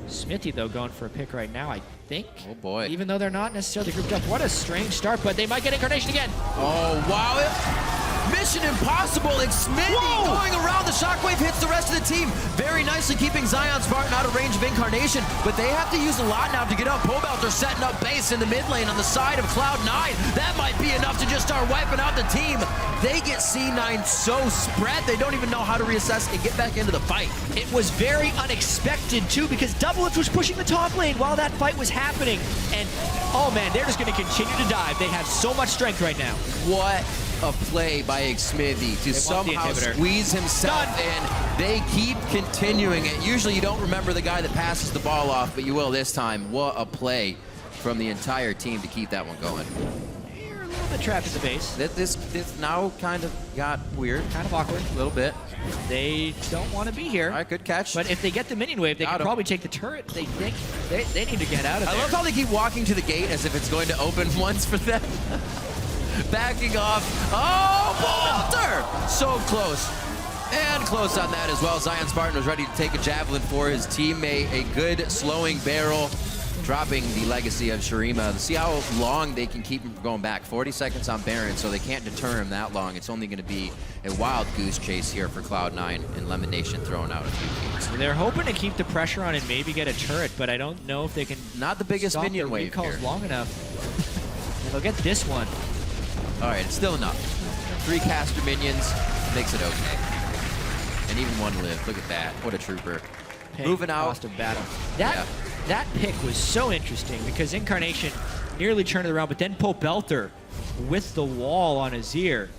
Smithy, though, going for a pick right now, I think. Oh, boy. Even though they're not necessarily grouped up. What a strange start, but they might get Incarnation again. Oh, wow. Mission impossible. It's Smithy going around. The shockwave hits the rest of the team. Very nicely keeping Zion Spartan out of range of Incarnation, but they have to use a lot now to get up. Pobelt, they're setting up base in the mid lane on the side of Cloud9. That might be enough to just start wiping out the team. They get C9 so spread, they don't even know how to reassess and get back into the fight. It was very unexpected, too, because W8D2 was pushing the top lane while that fight was happening. And, oh, man, they're just going to continue to dive. They have so much strength right now. What a play by Xmithy to somehow squeeze himself in. They keep continuing it. Usually you don't remember the guy that passes the ball off, but you will this time. What a play from the entire team to keep that one going. You're a little bit trapped in the base. This now kind of got weird. Kind of awkward. A little bit. They don't want to be here. All right, good catch. But if they get the minion wave, they can probably take the turret. They think they need to get out of there. I love how they keep walking to the gate as if it's going to open once for them. Backing off. Oh, Walter! So close. And close on that as well. Zion Spartan was ready to take a javelin for his teammate. A good slowing barrel, dropping the legacy of Shurima. Let's see how long they can keep him from going back. 40 seconds on Baron, so they can't deter him that long. It's only going to be a wild goose chase here for Cloud9 and Lemon Nation throwing out a few teams. They're hoping to keep the pressure on and maybe get a turret, but I don't know if they can. Not the biggest minion wave recalls here. Long enough. And they'll get this one. All right, it's still enough. 3 caster minions makes it okay. And even 1 live. Look at that. What a trooper. Moving out. Cost of battle. That pick was so interesting because Incarnation nearly turned it around, but then Pobelter with the wall on his ear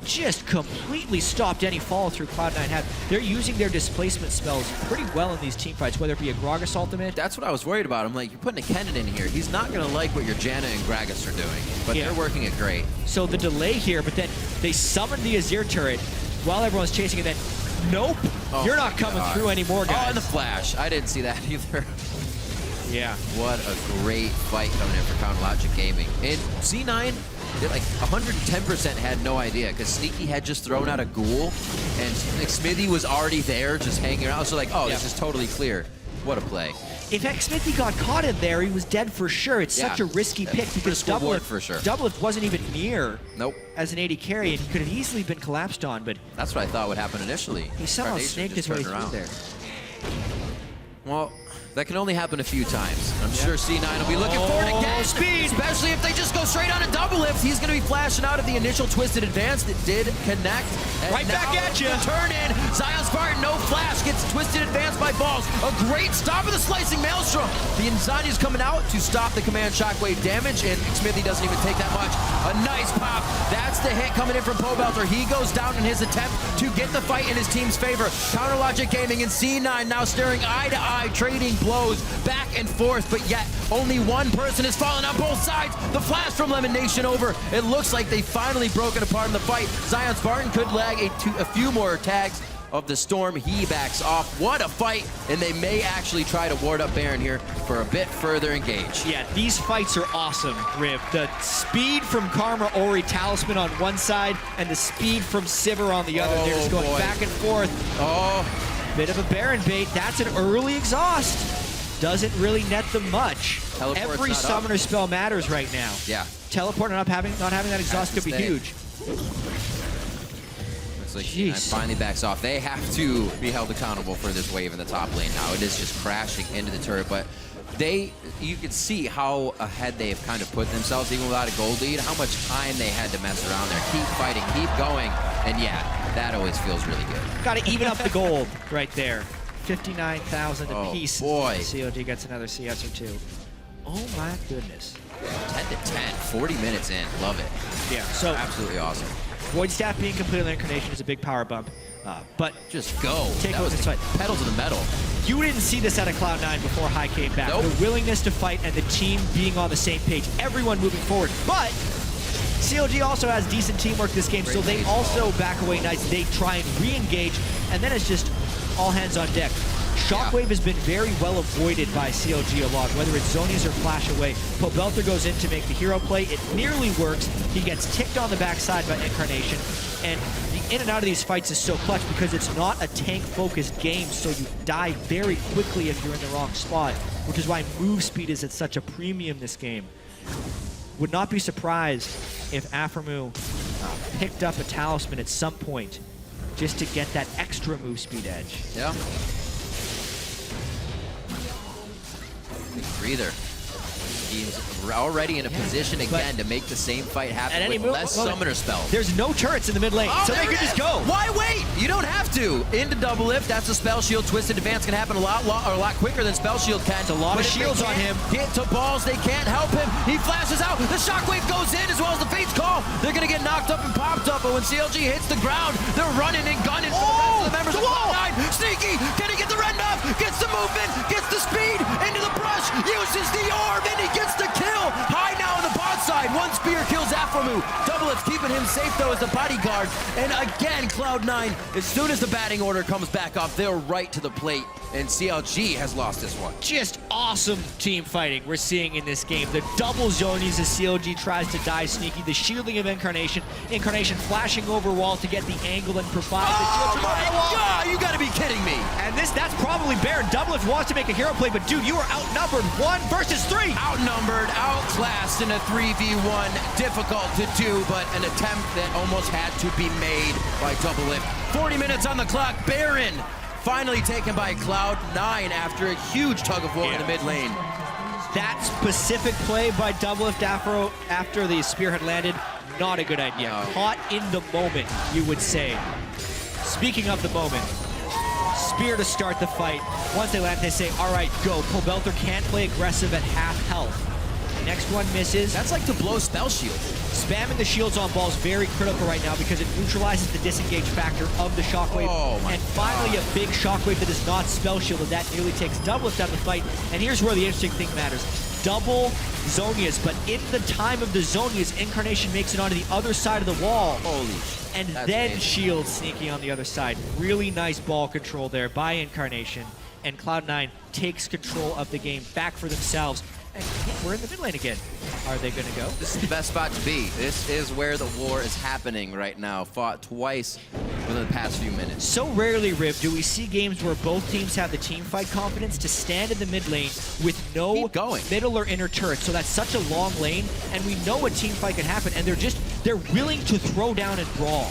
just completely stopped any follow through Cloud9 had. They're using their displacement spells pretty well in these team fights, whether it be a Gragas ultimate. That's what I was worried about. I'm like, you're putting a Kennen in here. He's not going to like what your Janna and Gragas are doing, but they're working it great. So the delay here, but then they summoned the Azir turret while everyone's chasing it, then nope, you're not coming through anymore, guys. Oh, and the flash. I didn't see that either. Yeah. What a great fight coming in for Counter Logic Gaming. And C9 did like 110% had no idea because Sneaky had just thrown out a ghoul and Xmithy was already there just hanging around. So like, oh, this is totally clear. What a play. If Xmithy got caught in there, he was dead for sure. It's such a risky pick because W8D2 wasn't even near as an AD carry, and he could have easily been collapsed on, but that's what I thought would happen initially. He somehow snaked his way through there. Well, that can only happen a few times. I'm sure C9 will be looking for it again. Speed! Especially if they just go straight on a double lift. He's going to be flashing out of the initial twisted advance that did connect. And right back at you. Turn in. Zion Spartan, no flash. Gets twisted advance by Balls. A great stop of the slicing Maelstrom. The Insania's coming out to stop the command shockwave damage, and Xmithy doesn't even take that much. A nice pop. That's the hit coming in from Pobelter. He goes down in his attempt to get the fight in his team's favor. Counter Logic Gaming and C9 now staring eye to eye, trading blows back and forth, but yet only one person has fallen on both sides. The flash from Lemon Nation over. It looks like they finally broken apart in the fight. Zion Spartan could lag a few more tags of the storm. He backs off. What a fight, and they may actually try to ward up Baron here for a bit further engage. Yeah, these fights are awesome, Riv. The speed from Karma Ori Talisman on one side and the speed from Sivir on the other. They're just going back and forth. Bit of a Baron bait. That's an early exhaust. Doesn't really net them much. Teleport's Every summoner spell matters right now. Yeah. Teleport not having that exhaust could be huge. Looks like C9 finally backs off. They have to be held accountable for this wave in the top lane now. It is just crashing into the turret, but you can see how ahead they have kind of put themselves, even without a gold lead, how much time they had to mess around there. Keep fighting, keep going, and yeah, that always feels really good. Got to even up the gold right there. 59,000 apiece. Boy. CLG gets another CS or 2. Oh my goodness. 10 to 10, 40 minutes in. Love it. Yeah, so absolutely awesome. Void Staff being completed in Incarnation is a big power bump, but just go. Take over this fight. Pedal to the metal. You didn't see this out of Cloud9 before High came back. Nope. The willingness to fight and the team being on the same page. Everyone moving forward, but CLG also has decent teamwork this game, so they also back away nice. They try and re-engage, and then it's just all hands on deck. Shockwave has been very well avoided by CLG a lot, whether it's Zonies or Flash Away. Pobelter goes in to make the hero play. It nearly works. He gets ticked on the backside by Incarnation. And the in and out of these fights is so clutch because it's not a tank-focused game, so you die very quickly if you're in the wrong spot, which is why move speed is at such a premium this game. Would not be surprised if Aphromoo picked up a talisman at some point just to get that extra move speed edge. Yeah. Big breather. He's already in a position again to make the same fight happen with less summoner spells. There's no turrets in the mid lane, so they could just go. Why wait? You don't have to. Into double lift, that's a spell shield. Twisted advance can happen a lot quicker than spell shield can. It's a lot of shields on him. Get to balls, they can't help him. He flashes out. The shockwave goes in as well as the Fate's Call. They're gonna get knocked up and popped up, but when CLG hits the ground, they're running and gunning for the rest of the members of Cloud9. Sneaky, can he get the red enough? Gets the movement, gets the speed, into the brush, uses the orb, and he gets the kill. High now on the bot side. One spear kills Aphromoo. Double Lift's keeping him safe though as the bodyguard. And again, Cloud9, as soon as the batting order comes back up, they're right to the plate. And CLG has lost this one. Just awesome team fighting we're seeing in this game. The double zonies as CLG tries to die sneaky. The shielding of Incarnation. Incarnation flashing over wall to get the angle and provide the shield. Oh my god, you gotta be kidding me. And that's probably Baron. Doublelift wants to make a hero play, but dude, you are outnumbered 1 versus 3. Outnumbered, outclassed in a 3v1. Difficult to do, but an attempt that almost had to be made by Doublelift. 40 minutes on the clock. Baron finally taken by Cloud9 after a huge tug of war in the mid lane. That specific play by Doublelift after the spear had landed, not a good idea. No. Caught in the moment, you would say. Speaking of the moment, spear to start the fight. Once they land, they say, all right, go. Pobelter can't play aggressive at half health. Next one misses. That's like to blow spell shield. Spamming the shields on ball is very critical right now because it neutralizes the disengage factor of the shockwave. Oh my and finally a big shockwave that is not spell shielded. That nearly takes Doublelift out of the fight. And here's where the interesting thing matters. Double Zonias, but in the time of the Zonias, Incarnation makes it onto the other side of the wall. Holy shit. And That's then amazing. Shield sneaking on the other side. Really nice ball control there by Incarnation. And Cloud9 takes control of the game back for themselves. And we're in the mid lane again. Are they going to go? This is the best spot to be. This is where the war is happening right now. Fought twice within the past few minutes. So rarely, Riv, do we see games where both teams have the team fight confidence to stand in the mid lane with no middle or inner turret. So that's such a long lane, and we know a team fight can happen, and they're willing to throw down and brawl.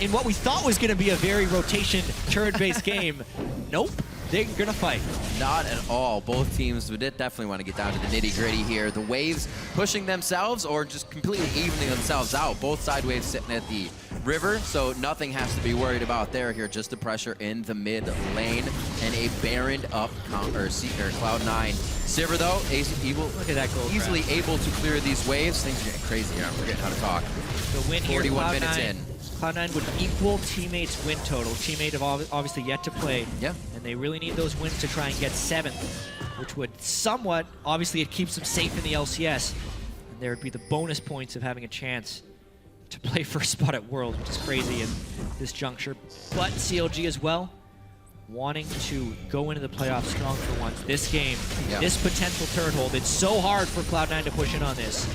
In what we thought was going to be a very rotation turret-based game, nope. They're going to fight. Not at all. Both teams would definitely want to get down to the nitty-gritty here. The waves pushing themselves or just completely evening themselves out. Both side waves sitting at the river, so nothing has to be worried about there. Here, just the pressure in the mid lane and a Baron up Cloud9. Sivir, though, look at that gold easily able to clear these waves. Things are getting crazy here. I'm forgetting how to talk. The win here, 41 minutes in. Cloud9 would equal teammates' win total. Teammate have obviously yet to play. Yeah. And they really need those wins to try and get 7th, which would somewhat, obviously it keeps them safe in the LCS. And there would be the bonus points of having a chance to play first spot at Worlds, which is crazy in this juncture. But CLG as well, wanting to go into the playoffs strong for once. This game, this potential turret hold, it's so hard for Cloud9 to push in on this.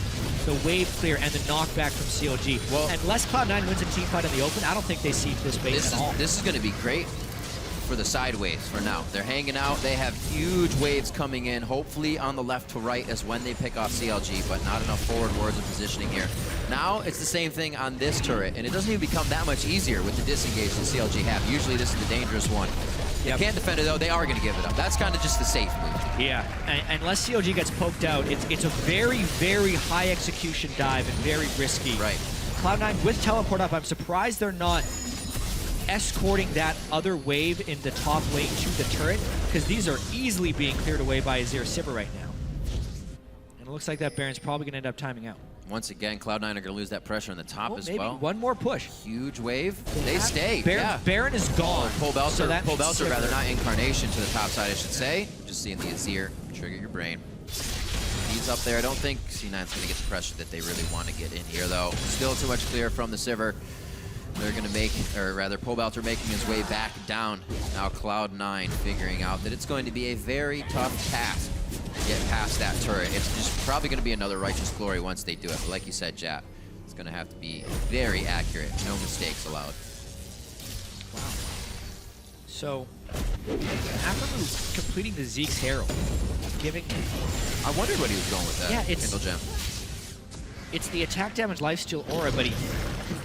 The wave clear and the knockback from CLG. Well, unless Cloud9 wins a team fight in the open, I don't think they see this base at all. This is going to be great for the side waves for now. They're hanging out. They have huge waves coming in, hopefully on the left to right is when they pick off CLG, but not enough forward wards of positioning here. Now it's the same thing on this turret, and it doesn't even become that much easier with the disengage that CLG have. Usually this is the dangerous one. They can't defend it though, they are going to give it up. That's kind of just the safe move. Yeah, and unless CLG gets poked out, it's a very, very high execution dive and very risky. Right. Cloud9 with teleport up, I'm surprised they're not escorting that other wave in the top lane to the turret, because these are easily being cleared away by Azir Sivir right now. And it looks like that Baron's probably going to end up timing out. Once again, Cloud9 are going to lose that pressure on the top as well. One more push. Huge wave. They stay. Baron is gone. Pobelter, rather, not Incarnation to the top side, I should say. Just seeing the Azir trigger your brain. He's up there. I don't think C9's going to get the pressure that they really want to get in here, though. Still too much clear from the Sivir. They're going to make, or rather, Pobelter making his way back down. Now Cloud9 figuring out that it's going to be a very tough task to get past that turret. It's just probably going to be another Righteous Glory once they do it. But like you said, Jap, It's going to have to be very accurate. No mistakes allowed. Wow. So, after completing the Zeke's Herald, giving... I wondered what he was going with that. Yeah, Kindle Gem. It's the attack damage lifesteal aura, but he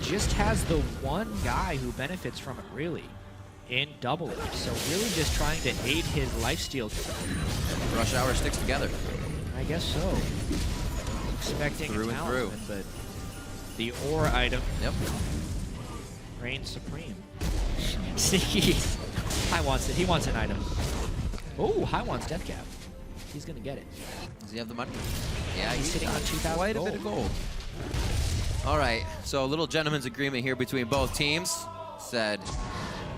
just has the one guy who benefits from it, really, in Double Edge. So really just trying to aid his lifesteal. Rush Hour sticks together. I guess so. Expecting Through a and through. talisman, but the aura item reigns supreme. Sneaky. High wants it. He wants an item. Oh, High wants Death Cap. He's going to get it. Does he have the money? Yeah, he's sitting on 2,000 quite a bit of gold. All right, so a little gentleman's agreement here between both teams. Said,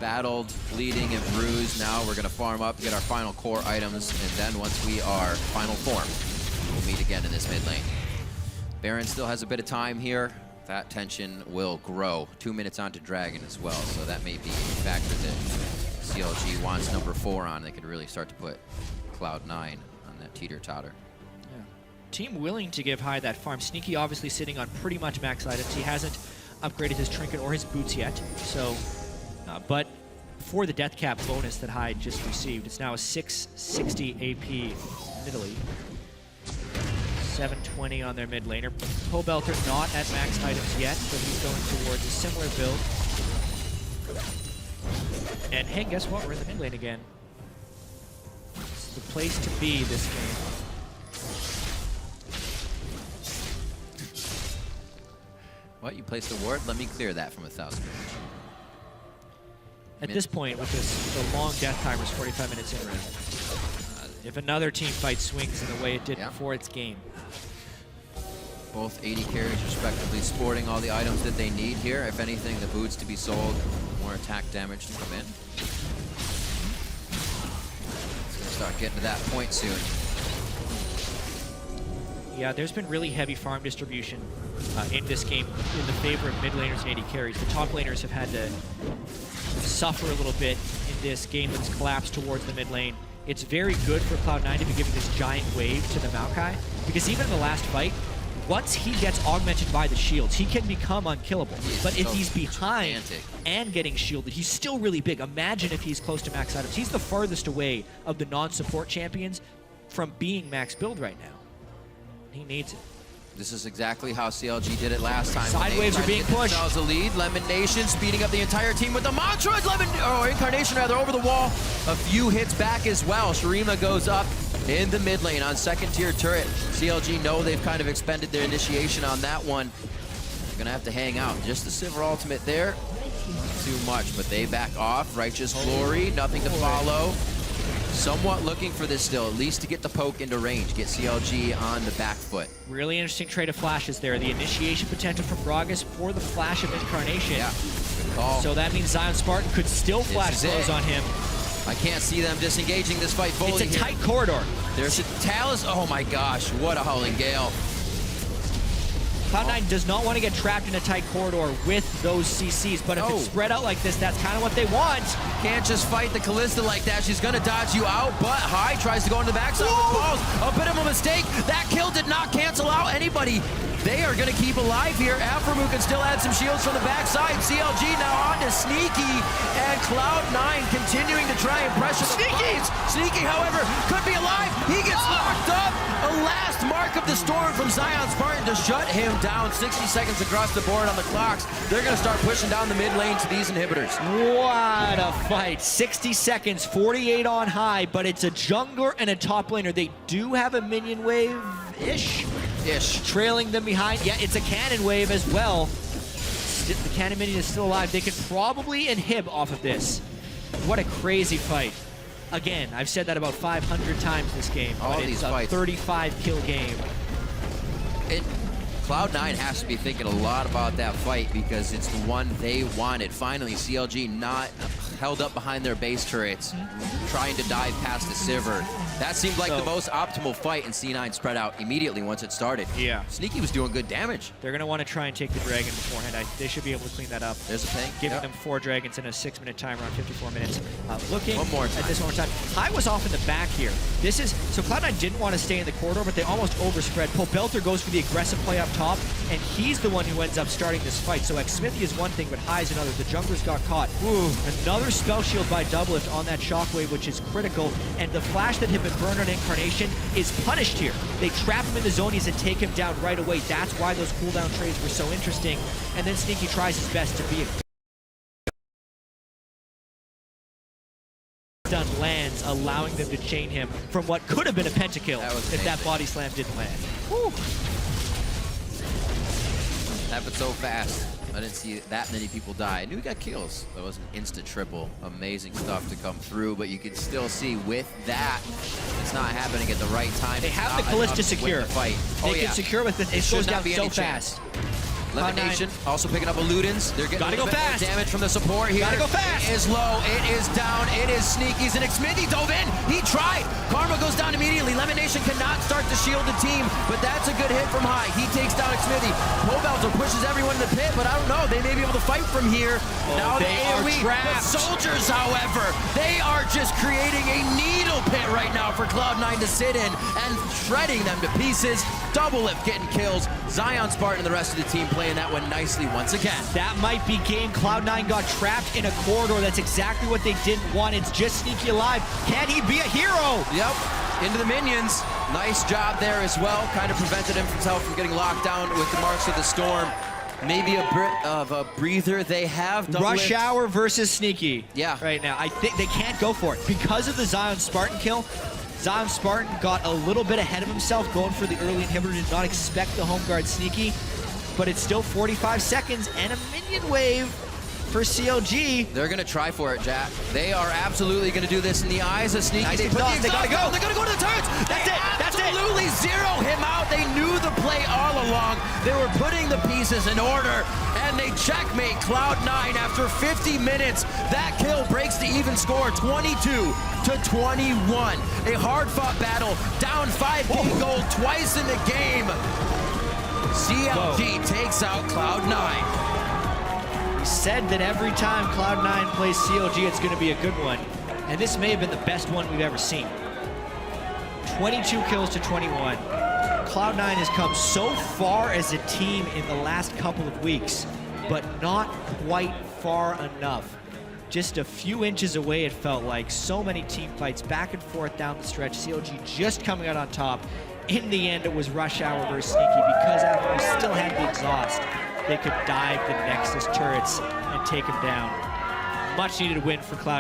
battled, bleeding, and bruised. Now we're going to farm up, get our final core items, and then once we are final form, we'll meet again in this mid lane. Baron still has a bit of time here. That tension will grow. 2 minutes onto Dragon as well, so that may be a factor that CLG wants number 4 on. They could really start to put Cloud9 on that teeter-totter. Yeah. Team willing to give High that farm. Sneaky obviously sitting on pretty much max items. He hasn't upgraded his trinket or his boots yet, so, but for the death cap bonus that High just received, it's now a 660 AP middly. 720 on their mid laner. Pobelter not at max items yet, but he's going towards a similar build. And hey, guess what? We're in the mid lane again. It's the place to be this game. What? You placed a ward? Let me clear that from 1,000. At this point, with the long death timers, 45 minutes in round, if another team fight swings in the way it did before its game. Both 80 carries respectively sporting all the items that they need here. If anything, the boots to be sold, more attack damage to come in. It's going to start getting to that point soon. Yeah, there's been really heavy farm distribution in this game in the favor of mid laners and 80 carries. The top laners have had to suffer a little bit in this game that's collapsed towards the mid lane. It's very good for Cloud9 to be giving this giant wave to the Maokai, because even in the last fight, once he gets augmented by the shields, he can become unkillable. But if he's behind and getting shielded, he's still really big. Imagine if he's close to max items. He's the farthest away of the non-support champions from being max build right now. He needs it. This is exactly how CLG did it last time. Side waves are being pushed. Themselves a lead. Lemon Nation speeding up the entire team with the mantra. Incarnation rather over the wall. A few hits back as well. Shurima goes up in the mid lane on second tier turret. CLG know they've kind of expended their initiation on that one. They're gonna have to hang out. Just the Sivir ultimate there. Not too much, but they back off. Righteous Glory, nothing to follow. Somewhat looking for this still, at least to get the poke into range, get CLG on the back foot. Really interesting trade of flashes there. The initiation potential from Gragas for the flash of Incarnation. Yeah, good call. So that means Zion Spartan could still flash close on him. I can't see them disengaging this fight fully. It's a tight corridor. There's a Talus. Oh my gosh, what a Howling Gale. Cloud9 does not want to get trapped in a tight corridor with those CCs, but if it's spread out like this, that's kind of what they want. You can't just fight the Kalista like that. She's going to dodge you out, but High tries to go into the backside with balls. A bit of a mistake. That kill did not cancel out anybody. They are going to keep alive here. Aframu can still add some shields from the backside. CLG now on to Sneaky, and Cloud9 continuing to try and pressure the fights. Sneaky, however, could be alive. He gets locked up. A last mark of the storm from Zion Spartan to shut him down. 60 seconds across the board on the clocks. They're going to start pushing down the mid lane to these inhibitors. What a fight. 60 seconds, 48 on High, but it's a jungler and a top laner. They do have a minion wave-ish. Trailing them behind. Yeah, it's a cannon wave as well. The cannon minion is still alive. They can probably inhib off of this. What a crazy fight. Again, I've said that about 500 times this game, but it's a 35 kill game. Cloud9 has to be thinking a lot about that fight because it's the one they wanted. Finally, CLG not held up behind their base turrets, trying to dive past the Sivir. That seemed like the most optimal fight, and C9 spread out immediately once it started. Yeah. Sneaky was doing good damage. They're going to want to try and take the dragon beforehand. They should be able to clean that up. There's a thing. Giving them 4 dragons in a 6-minute time, around 54 minutes. Looking one more time. at this one more time. High was off in the back here. This is, so Cloud9 didn't want to stay in the corridor, but they almost overspread. Belter goes for the aggressive play up top, and he's the one who ends up starting this fight. So Xmithy is one thing, but High is another. The junglers got caught. Ooh, another spell shield by Doublelift on that shockwave, which is critical. And the flash that had been burned on Incarnation is punished here. They trap him in the zonies and take him down right away. That's why those cooldown trades were so interesting. And then Sneaky tries his best to be it. Done lands, allowing them to chain him from what could have been a pentakill if that body slam didn't land. Woo. Happened so fast. I didn't see that many people die. I knew we got kills. That was an instant triple. Amazing stuff to come through, but you can still see with that, it's not happening at the right time. They have the Callista secure. They can secure with it. It goes down so fast. Elimination, also picking up a Ludens. They're getting gotta go fast. Damage from the support here. Gotta go fast. It is low, it is down, it is Sneaky's, and Xmithy dove in. He tried. Karma goes down immediately. Elimination cannot start to shield the team, but that's a good hit from High. He takes down Xmithy. Belter pushes everyone in the pit, but I don't know. They may be able to fight from here. Now they are trapped. The Soldiers, however, they are just creating a needle pit right now for Cloud9 to sit in and shredding them to pieces. Doublelift getting kills. Zion Spartan and the rest of the team playing that one nicely once again. That might be game. Cloud9 got trapped in a corridor. That's exactly what they didn't want. It's just Sneaky alive. Can he be a hero? Yep. Into the minions. Nice job there as well. Kind of prevented himself from getting locked down with the marks of the storm. Maybe a bit of a breather. They have Rush Hour versus Sneaky. Yeah. Right now. I think they can't go for it. Because of the Zion Spartan kill, Zion Spartan got a little bit ahead of himself going for the early inhibitor. Did not expect the home guard Sneaky, but it's still 45 seconds and a minion wave for CLG. They're going to try for it, Jack. They are absolutely going to do this in the eyes of Sneaky. Nice, they gotta go. They're going to go to the turrets. That's it. Absolutely zero him out. They knew the play all along. They were putting the pieces in order, and they checkmate Cloud9 after 50 minutes. That kill breaks the even score, 22-21. A hard-fought battle, down 5K gold twice in the game. CLG takes out Cloud9. We said that every time Cloud9 plays CLG, it's going to be a good one. And this may have been the best one we've ever seen. 22 kills to 21. Cloud9 has come so far as a team in the last couple of weeks, but not quite far enough. Just a few inches away, it felt like. So many team fights back and forth down the stretch. CLG just coming out on top. In the end, it was Rush Hour versus Sneaky because after we still had the exhaust, they could dive the Nexus turrets and take him down. Much needed win for Cloud9.